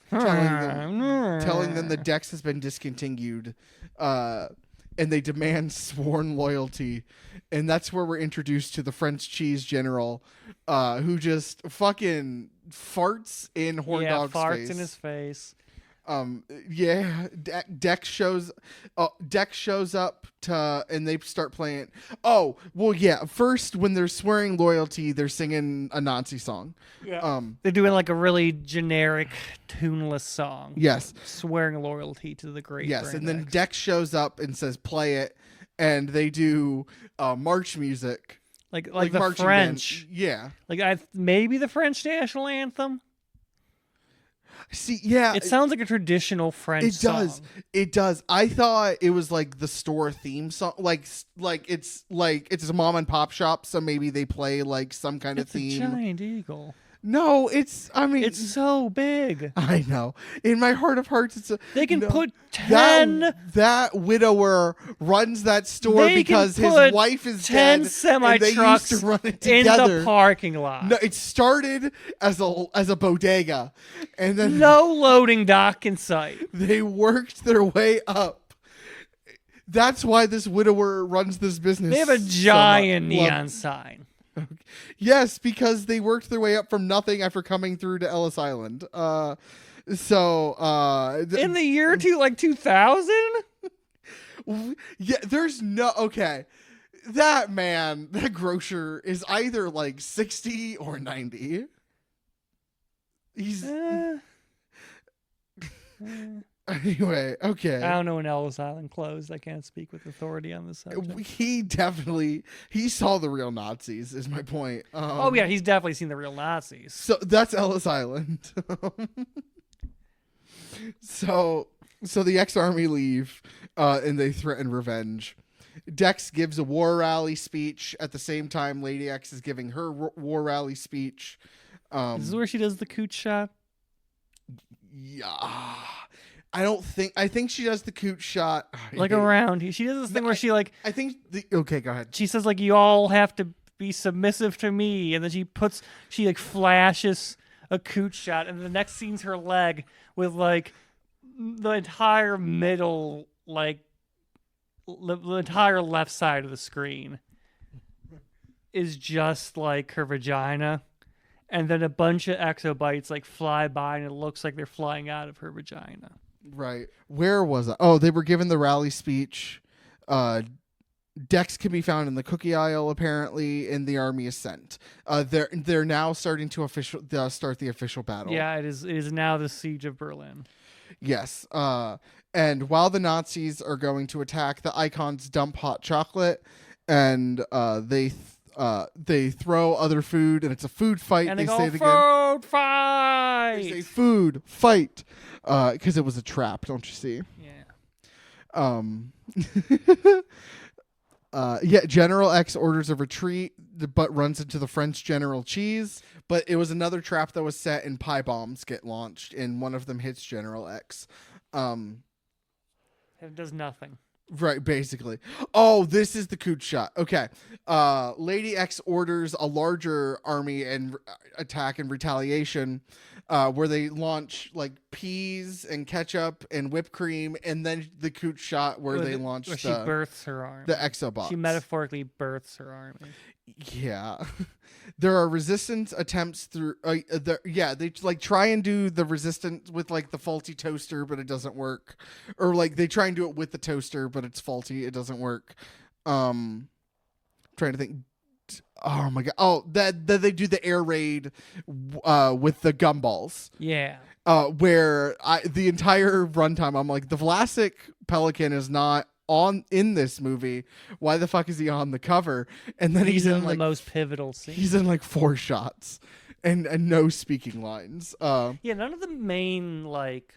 telling them the Dex has been discontinued, and they demand sworn loyalty. And that's where we're introduced to the French cheese general, who just fucking farts in Horndog's farts face. in his face. Yeah, Dex shows up and they start playing. Oh, well, yeah. First, when they're swearing loyalty, they're singing a Nazi song. Yeah. They're doing like a really generic, tuneless song. Yes. Swearing loyalty to the great. Yes, Brand and then X. Dex shows up and says, "Play it," and they do march music, like the marching French. band. Yeah. Like maybe the French national anthem. See, yeah, It sounds like a traditional French it does. song. It does. I thought it was like the store theme song, like it's a mom and pop shop, so maybe they play like some kind of It's a theme. giant eagle. No, I mean, It's so big. I know. In my heart of hearts, it's They can no. put 10 that widower runs that store They because can his put wife is 10 dead, and they semi-trucks used to run it in together. the parking lot. No, it started as a bodega, and then No loading dock in sight. they worked their way up. That's why this widower runs this business. They have a so giant much. neon sign. Yes, because they worked their way up from nothing after coming through to Ellis Island. In the year 2000? Yeah, there's no okay. That grocer is either like 60 or 90. He's anyway, okay. I don't know when Ellis Island closed. I can't speak with authority on this subject. He saw the real Nazis is my point. Oh yeah, he's definitely seen the real Nazis. So that's Ellis Island. So the ex-army leave, and they threaten revenge. Dex gives a war rally speech at the same time Lady X is giving her war rally speech. This is where she does the cooch shot. Yeah, I think she does the coot shot Like around. She does this thing where she like I think okay, go ahead. she says like you all have to be submissive to me, and then she like flashes a cooch shot, and the next scene's her leg with like the entire middle, like the entire left side of the screen is just like her vagina, and then a bunch of exobites like fly by, and it looks like they're flying out of her vagina. Right. Where was I? Oh, they were given the rally speech. Dex can be found in the cookie aisle, apparently, in the army is sent. They're now starting to start the official battle. Yeah, it is now the siege of Berlin. Yes. And while the Nazis are going to attack, the Icons dump hot chocolate, and they throw other food, and it's a food fight. And they say go, it again. food fight! They say food fight, because it was a trap. Don't you see? Yeah. Yeah, General X orders a retreat, but runs into the French General Cheese. But it was another trap that was set, and pie bombs get launched, and one of them hits General X. It does nothing. Right, basically. Oh, this is the coot shot. Okay. Lady X orders a larger army and attack and retaliation, where they launch like peas and ketchup and whipped cream, and then the coot shot where they launch where she births her army. the exobots. She metaphorically births her army. Yeah. There are resistance attempts through they like try and do the resistance with like the faulty toaster, but it doesn't work. Or like they try and do it with the toaster, but it's faulty, it doesn't work. Trying to think. Oh my god. Oh, that they do the air raid with the gumballs. Yeah. Where the entire runtime I'm like, the Vlasic Pelican is not in this movie. Why the fuck is he on the cover? And then he's in the like most pivotal scene. he's in like 4 shots and no speaking lines. Yeah, none of the main like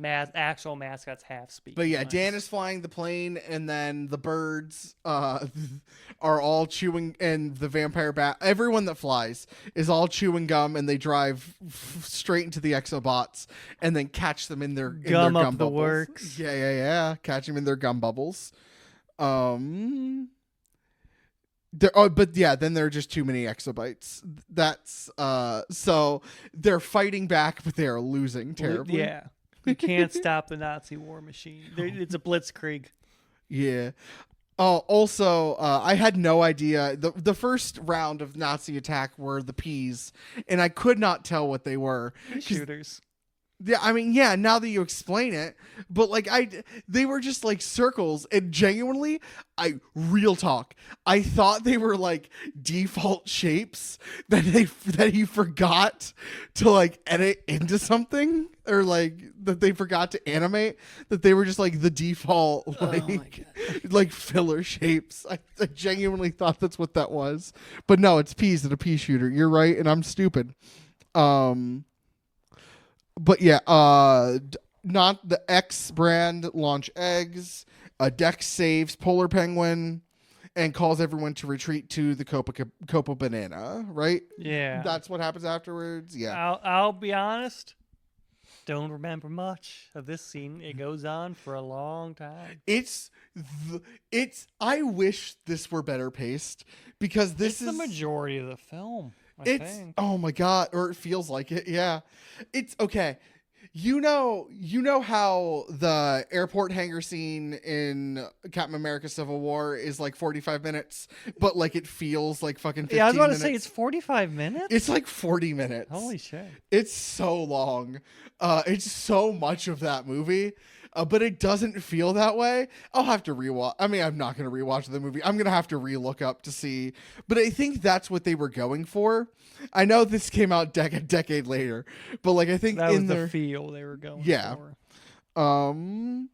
actual mascots have speaking But yeah, lines. Dan is flying the plane, and then the birds are all chewing, and the vampire bat. Everyone that flies is all chewing gum, and they drive straight into the exobots, and then catch them in their Gum gum up the bubbles. works. Yeah. Catch them in their gum bubbles. But yeah, then there are just too many exobites. That's so they're fighting back, but they are losing terribly. Yeah. You can't stop the Nazi war machine. It's a blitzkrieg. Yeah. Oh, also, I had no idea. The first round of Nazi attack were the peas, and I could not tell what they were. Shooters. Yeah, I mean, yeah, now that you explain it, but like they were just like circles, and genuinely, real talk, I thought they were like default shapes that he forgot to like edit into something, or like that they forgot to animate, that they were just like the default like filler shapes. I genuinely thought that's what that was, but no, it's peas in a pea shooter. You're right, and I'm stupid. But yeah, not the X brand launch eggs. Dex saves Polar Penguin and calls everyone to retreat to the Copa Banana, right? Yeah. That's what happens afterwards. Yeah. I'll be honest. Don't remember much of this scene. It goes on for a long time. I wish this were better paced, because this is the majority of the film. I think. Oh my God, or it feels like it. Yeah. It's okay. You know how the airport hangar scene in Captain America Civil War is like 45 minutes, but like it feels like fucking 15 minutes. Yeah, I was about minutes. to say it's 45 minutes. It's like 40 minutes. Holy shit. It's so long. It's so much of that movie. But it doesn't feel that way. I'll have to rewatch. I mean, I'm not going to rewatch the movie. I'm going to have to relook up to see. But I think that's what they were going for. I know this came out a decade later, but like I think that was the feel they were going for.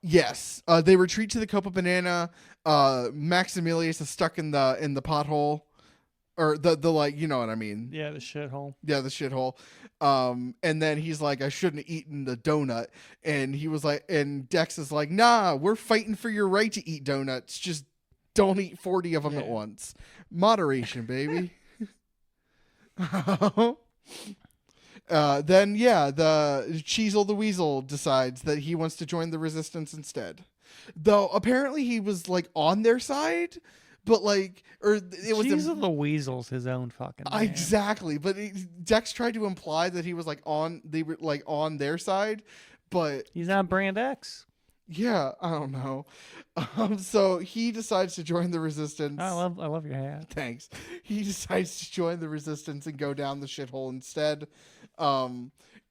Yes. They retreat to the Copa Banana. Maximilius is stuck in the pothole. Or the like, you know what I mean? Yeah, the shithole. Yeah, the shithole. And then he's like, I shouldn't have eaten the donut. And he was like, and Dex is like, nah, we're fighting for your right to eat donuts. Just don't eat 40 of them at once. Moderation, baby. Then the Cheezel the Weasel decides that he wants to join the resistance instead. Though apparently he was like on their side. But like, or it was Cheezel the Weasel's his own fucking man. Exactly. But Dex tried to imply that he was like they were like on their side, but he's not Brand X. Yeah, I don't know. So he decides to join the resistance. I love your hat. Thanks. He decides to join the resistance and go down the shithole instead.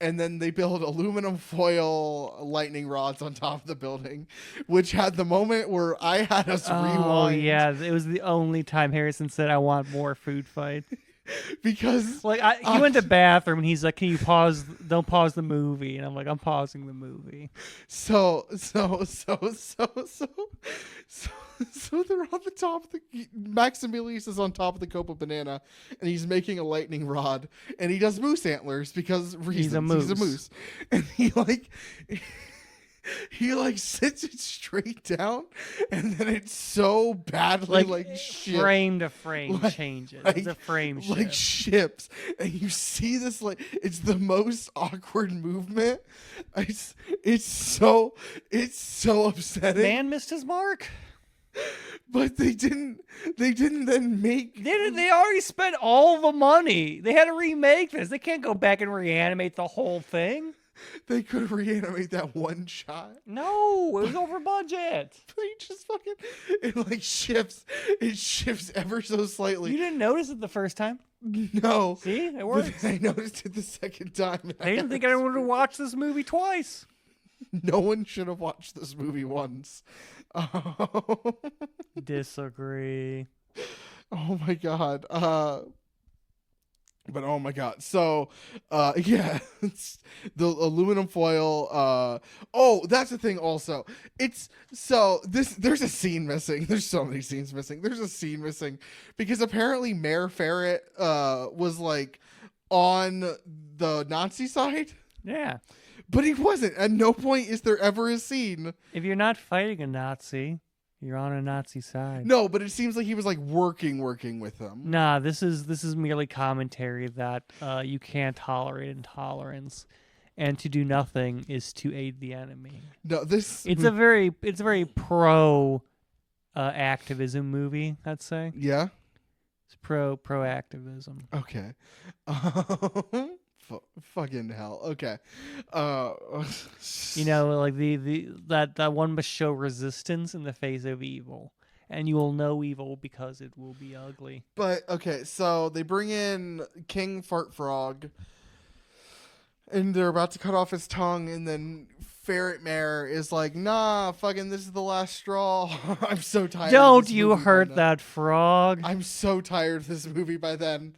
And then they build aluminum foil lightning rods on top of the building, which had the moment where I had us rewind. Oh, yeah. It was the only time Harrison said, I want more food fight. Because like he went to the bathroom and he's like, can you pause? Don't pause the movie. And I'm like, I'm pausing the movie. So they're on the top of the Maximilius is on top of the Copa Banana, and he's making a lightning rod, and he does moose antlers because reasons. He's a moose. And he sits it straight down, and then it's so badly like shit. Frame to frame changes. It's a frame shift. Like ships, and you see this like it's the most awkward movement. It's so upsetting. Man missed his mark. But they didn't then make. They already spent all the money. They had to remake this. They can't go back and reanimate the whole thing. They could reanimate that one shot. No, it was over budget. They just fucking it shifts. It shifts ever so slightly. You didn't notice it the first time? No. See, it works. I noticed it the second time. They didn't think anyone would watch this movie twice. No one should have watched this movie once. Disagree. Oh my god. But oh my god. So yeah, it's the aluminum foil. Oh, that's the thing also. There's a scene missing. There's so many scenes missing. There's a scene missing because apparently Mayor Ferret was like on the Nazi side. Yeah. But he wasn't. At no point is there ever a scene. If you're not fighting a Nazi, you're on a Nazi side. No, but it seems like he was like working with them. Nah, this is merely commentary that you can't tolerate intolerance, and to do nothing is to aid the enemy. No, it's a very pro activism movie, I'd say. Yeah. It's pro activism. Okay. Fucking hell. Okay. You know, like that one must show resistance in the face of evil, and you will know evil because it will be ugly. But okay, so they bring in King Fart Frog, and they're about to cut off his tongue, and then Ferret Mare is like, nah, fucking, this is the last straw. I'm so tired. Don't you hurt that frog. I'm so tired of this movie by then.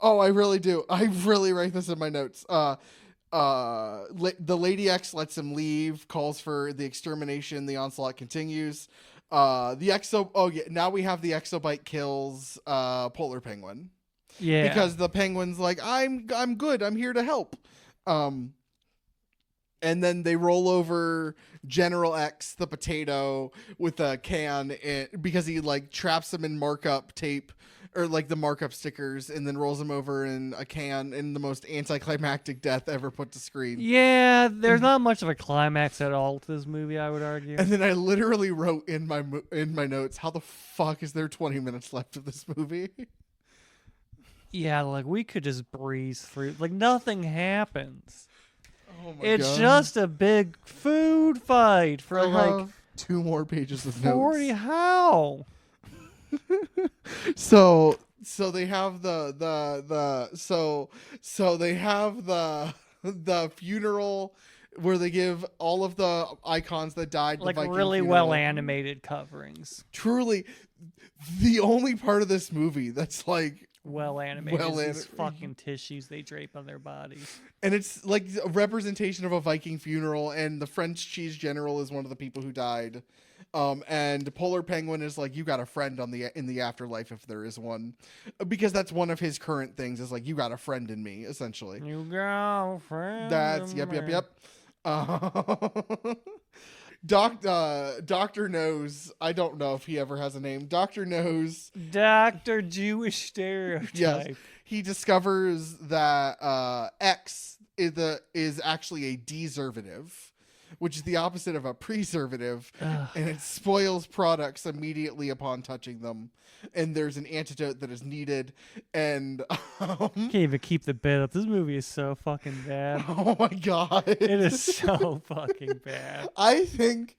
Oh, I really do. I really write this in my notes. The Lady X lets him leave, calls for the extermination. The onslaught continues. Now we have the exobite kills Polar Penguin. Yeah. Because the penguin's like, I'm good. I'm here to help. And then they roll over General X, the potato, with a can because he like traps them in markup tape or like the markup stickers, and then rolls them over in a can in the most anticlimactic death ever put to screen. Yeah, there's not much of a climax at all to this movie, I would argue. And then I literally wrote in my notes, how the fuck is there 20 minutes left of this movie? Yeah, like we could just breeze through. Like nothing happens. Oh my It's God. just a big food fight for I like have 2 more pages of 40. notes. How? So they have the funeral where they give all of the icons that died the Like Viking really funeral. well animated coverings. Truly, the only part of this movie that's like Well animated. Well is these anim- fucking tissues they drape on their bodies. and it's like a representation of a Viking funeral, and the French cheese general is one of the people who died. And Polar Penguin is like, you got a friend in the afterlife if there is one, because that's one of his current things is like, you got a friend in me, essentially. You go, friend. That's of yep. mine. Doctor Knows. I don't know if he ever has a name. Doctor Knows. Dr. Jewish stereotype. Yes, he discovers that X is actually a deservative, which is the opposite of a preservative, Ugh. and it spoils products immediately upon touching them. And there's an antidote that is needed, and Can't even keep the bit up. This movie is so fucking bad. oh my God, It is so fucking bad. I think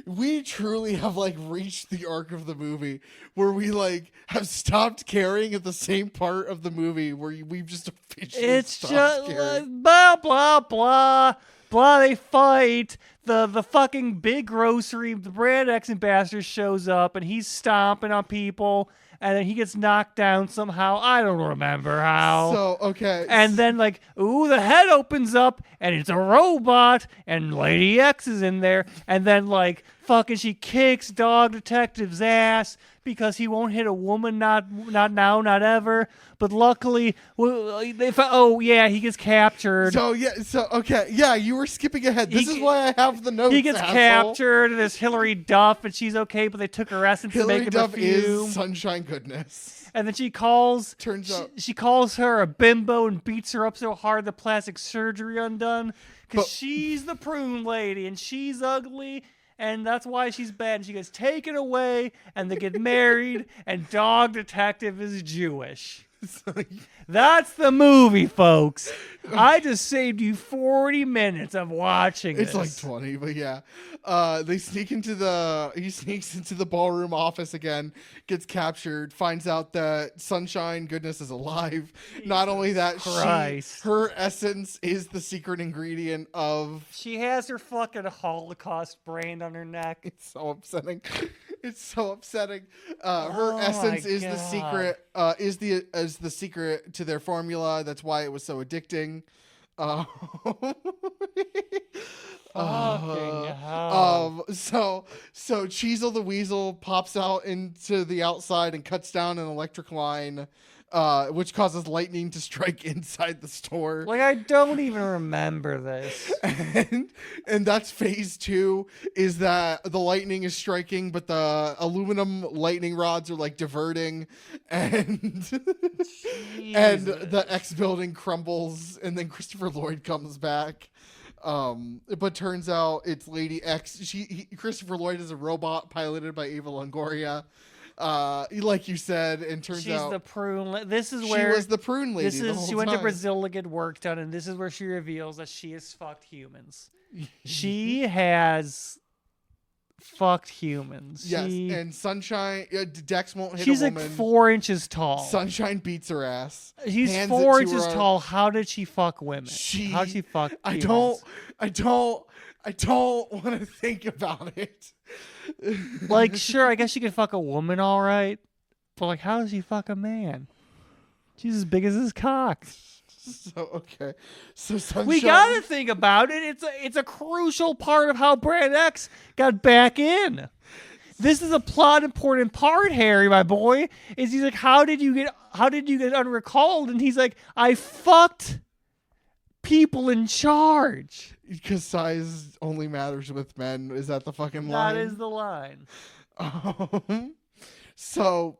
we truly have like reached the arc of the movie where we like have stopped caring at the same part of the movie where we've just officially It's stopped just caring. blah blah blah blah. They fight. The fucking big grocery, the Brand X ambassador shows up and he's stomping on people, and then he gets knocked down somehow. I don't remember how. So okay, And then like, ooh, the head opens up and it's a robot and Lady X is in there. And then like fucking she kicks Dog Detective's ass because he won't hit a woman, not now, not ever. But luckily, he gets captured. you were skipping ahead. This is why I have the notes. He gets asshole. captured, and there's Hilary Duff, and she's okay, but they took her essence to Hilary make her Duff perfume. is sunshine goodness. And then she calls. Turns out- she calls her a bimbo and beats her up so hard the plastic surgery undone because But- she's the prune lady and she's ugly. And that's why she's bad. And she gets taken away, and they get married, and Dog Detective is Jewish. That's the movie, folks. I just saved you 40 minutes of watching It's this. like 20, but yeah. He sneaks into the ballroom office again, gets captured, finds out that Sunshine Goodness is alive. Not only that, Christ. her essence is the secret ingredient of. She has her fucking Holocaust brand on her neck. It's so upsetting. It's so upsetting. Her Oh essence my is the God. secret. Is the secret to their formula. That's why it was so addicting. Fucking hell. So Cheezel the Weasel pops out into the outside and cuts down an electric line, which causes lightning to strike inside the store. Like, I don't even remember this. And that's phase 2, is that the lightning is striking, but the aluminum lightning rods are like diverting, and and the X building crumbles, and then Christopher Lloyd comes back. But turns out it's Lady X. Christopher Lloyd is a robot piloted by Ava Longoria. Like you said, and turns She's out the prune. This is she where was the prune lady. she went to Brazil to get work done, and this is where she reveals that she has fucked humans. She has fucked humans. Yes, and Sunshine, Dex won't hit she's a like woman. 4 inches tall. Sunshine beats her ass. She's hands 4 it to inches her. tall. How did she fuck women? How did she fuck humans? I don't want to think about it. Like, sure, I guess she could fuck a woman, all right, but like, how does she fuck a man? She's as big as his cock. So Sunshine. We gotta think about it. It's a crucial part of how Brand X got back in. This is a plot important part, Harry, my boy. Is he's like, how did you get unrecalled? And he's like, I fucked people in charge. Because size only matters with men. Is that the fucking line? That is the line. So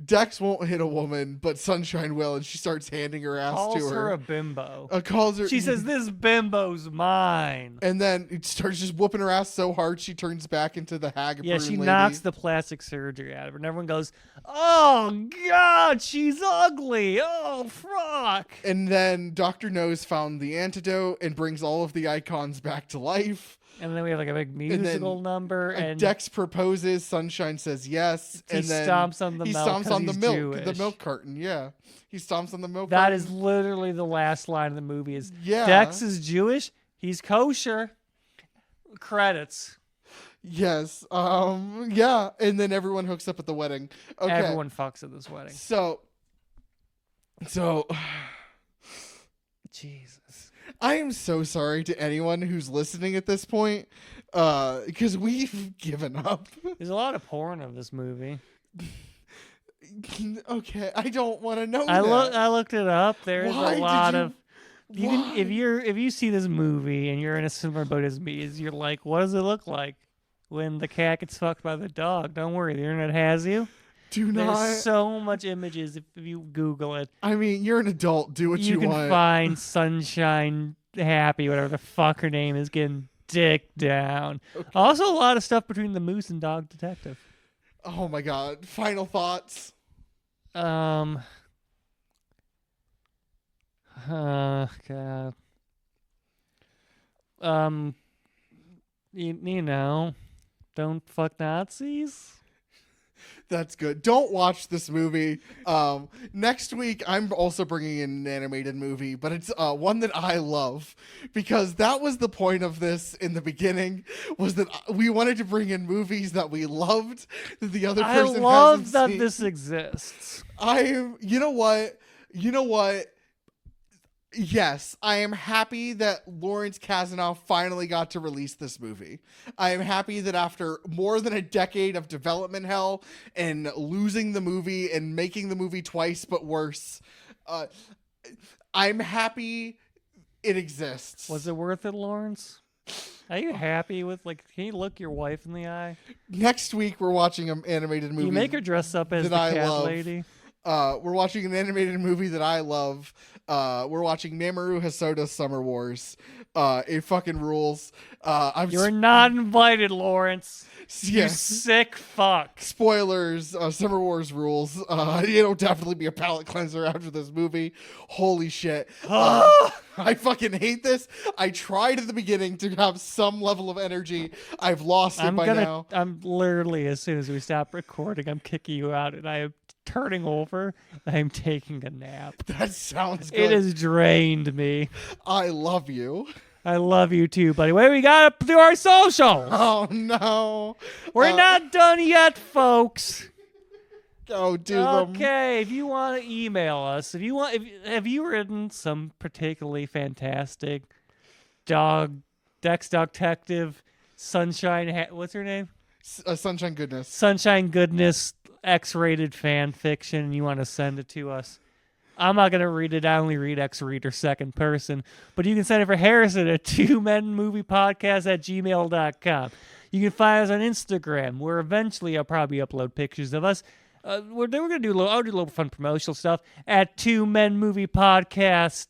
Dex won't hit a woman, but Sunshine will, and she starts handing her ass Calls to her a bimbo. calls her. She says, "This bimbo's mine." And then it starts just whooping her ass so hard she turns back into the hag. Yeah, she lady. knocks the plastic surgery out of her, and everyone goes, "Oh God, she's ugly! Oh fuck!" And then Dr. Nose found the antidote and brings all of the icons back to life. And then we have like a big musical number, and Dex proposes. Sunshine says yes, he and then stomps on the he milk. stomps on the he's milk, Jewish. the milk carton. Yeah, he stomps on the milk. That carton. is literally the last line of the movie. Is Yeah. Dex is Jewish? He's kosher. Credits. Yes. Yeah, and then everyone hooks up at the wedding. Okay. Everyone fucks at this wedding. So. Jesus. I am so sorry to anyone who's listening at this point, because we've given up. There's a lot of porn of this movie. Okay, I don't want to know. I looked it up. There's Why a did lot you- of. You can, if you see this movie and you're in a similar boat as me, you're like, what does it look like when the cat gets fucked by the dog? Don't worry, the internet has you. Do not. There's so much images if you Google it. I mean, you're an adult. Do what you You can want. find Sunshine Happy, whatever the fuck her name is, getting dick down. Okay. Also, a lot of stuff between the moose and dog detective. Oh my god. Final thoughts. God. You know, don't fuck Nazis. That's good. Don't watch this movie. Next week, I'm also bringing in an animated movie, but it's one that I love because that was the point of this in the beginning, was that we wanted to bring in movies that we loved that the other I person love hasn't that seen. this exists. You know what? Yes, I am happy that Lawrence Kasanoff finally got to release this movie. I am happy that after more than a decade of development hell and losing the movie and making the movie twice but worse, I'm happy it exists. Was it worth it, Lawrence? Are you happy with, like, can you look your wife in the eye? Next week we're watching an animated movie. You make her dress up as the that I cat love. lady. We're watching an animated movie that I love. We're watching Mamoru Hosoda's Summer Wars. It fucking rules. You're not invited, Lawrence. You yeah. sick fuck. Spoilers. Summer Wars rules. It'll definitely be a palate cleanser after this movie. Holy shit. I fucking hate this. I tried at the beginning to have some level of energy. I've lost it now. I'm literally, as soon as we stop recording, I'm kicking you out, and I am turning over. I'm taking a nap. That sounds good. It has drained me. I love you. I love you too, buddy. Wait, we gotta do our socials. Oh no. We're not done yet, folks. Go do them. Okay, if you want to email us, have you written some particularly fantastic Dex Detective Sunshine? What's her name? Sunshine Goodness. Sunshine Goodness X-rated fan fiction. And you want to send it to us? I'm not gonna read it. I only read X-reader second person. But you can send it for Harrison at 2menmoviepodcast@gmail.com. You can find us on Instagram, where eventually I'll probably upload pictures of us. We're gonna do I'll do a little fun promotional stuff at 2menmoviepodcast.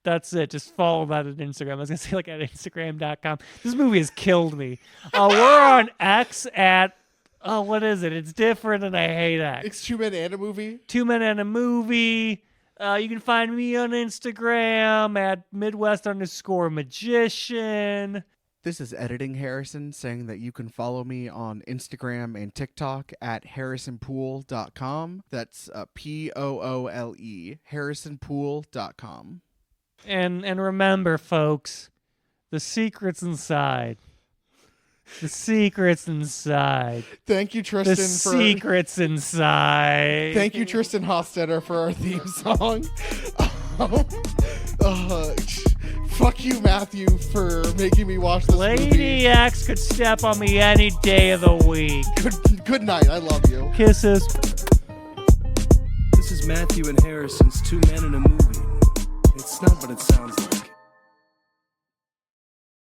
That's it. Just follow that on Instagram. I was gonna say like at Instagram.com. This movie has killed me. We're on X at what is it? It's different, and I hate X. It's 2 Men and a Movie. 2 Men and a Movie. You can find me on Instagram at Midwest_magician. This is Editing Harrison saying that you can follow me on Instagram and TikTok at harrisonpoole.com. That's Poole, harrisonpoole.com. And remember, folks, the secret's inside. The secret's inside. Thank you, The Tristan. secret's inside. Thank you, Tristan Hofstetter, for our theme song. Fuck you, Matthew, for making me watch this Lady movie. X could step on me any day of the week. Good night. I love you. Kisses. This is Matthew and Harrison's Two Men in a Movie. It's not what it sounds like.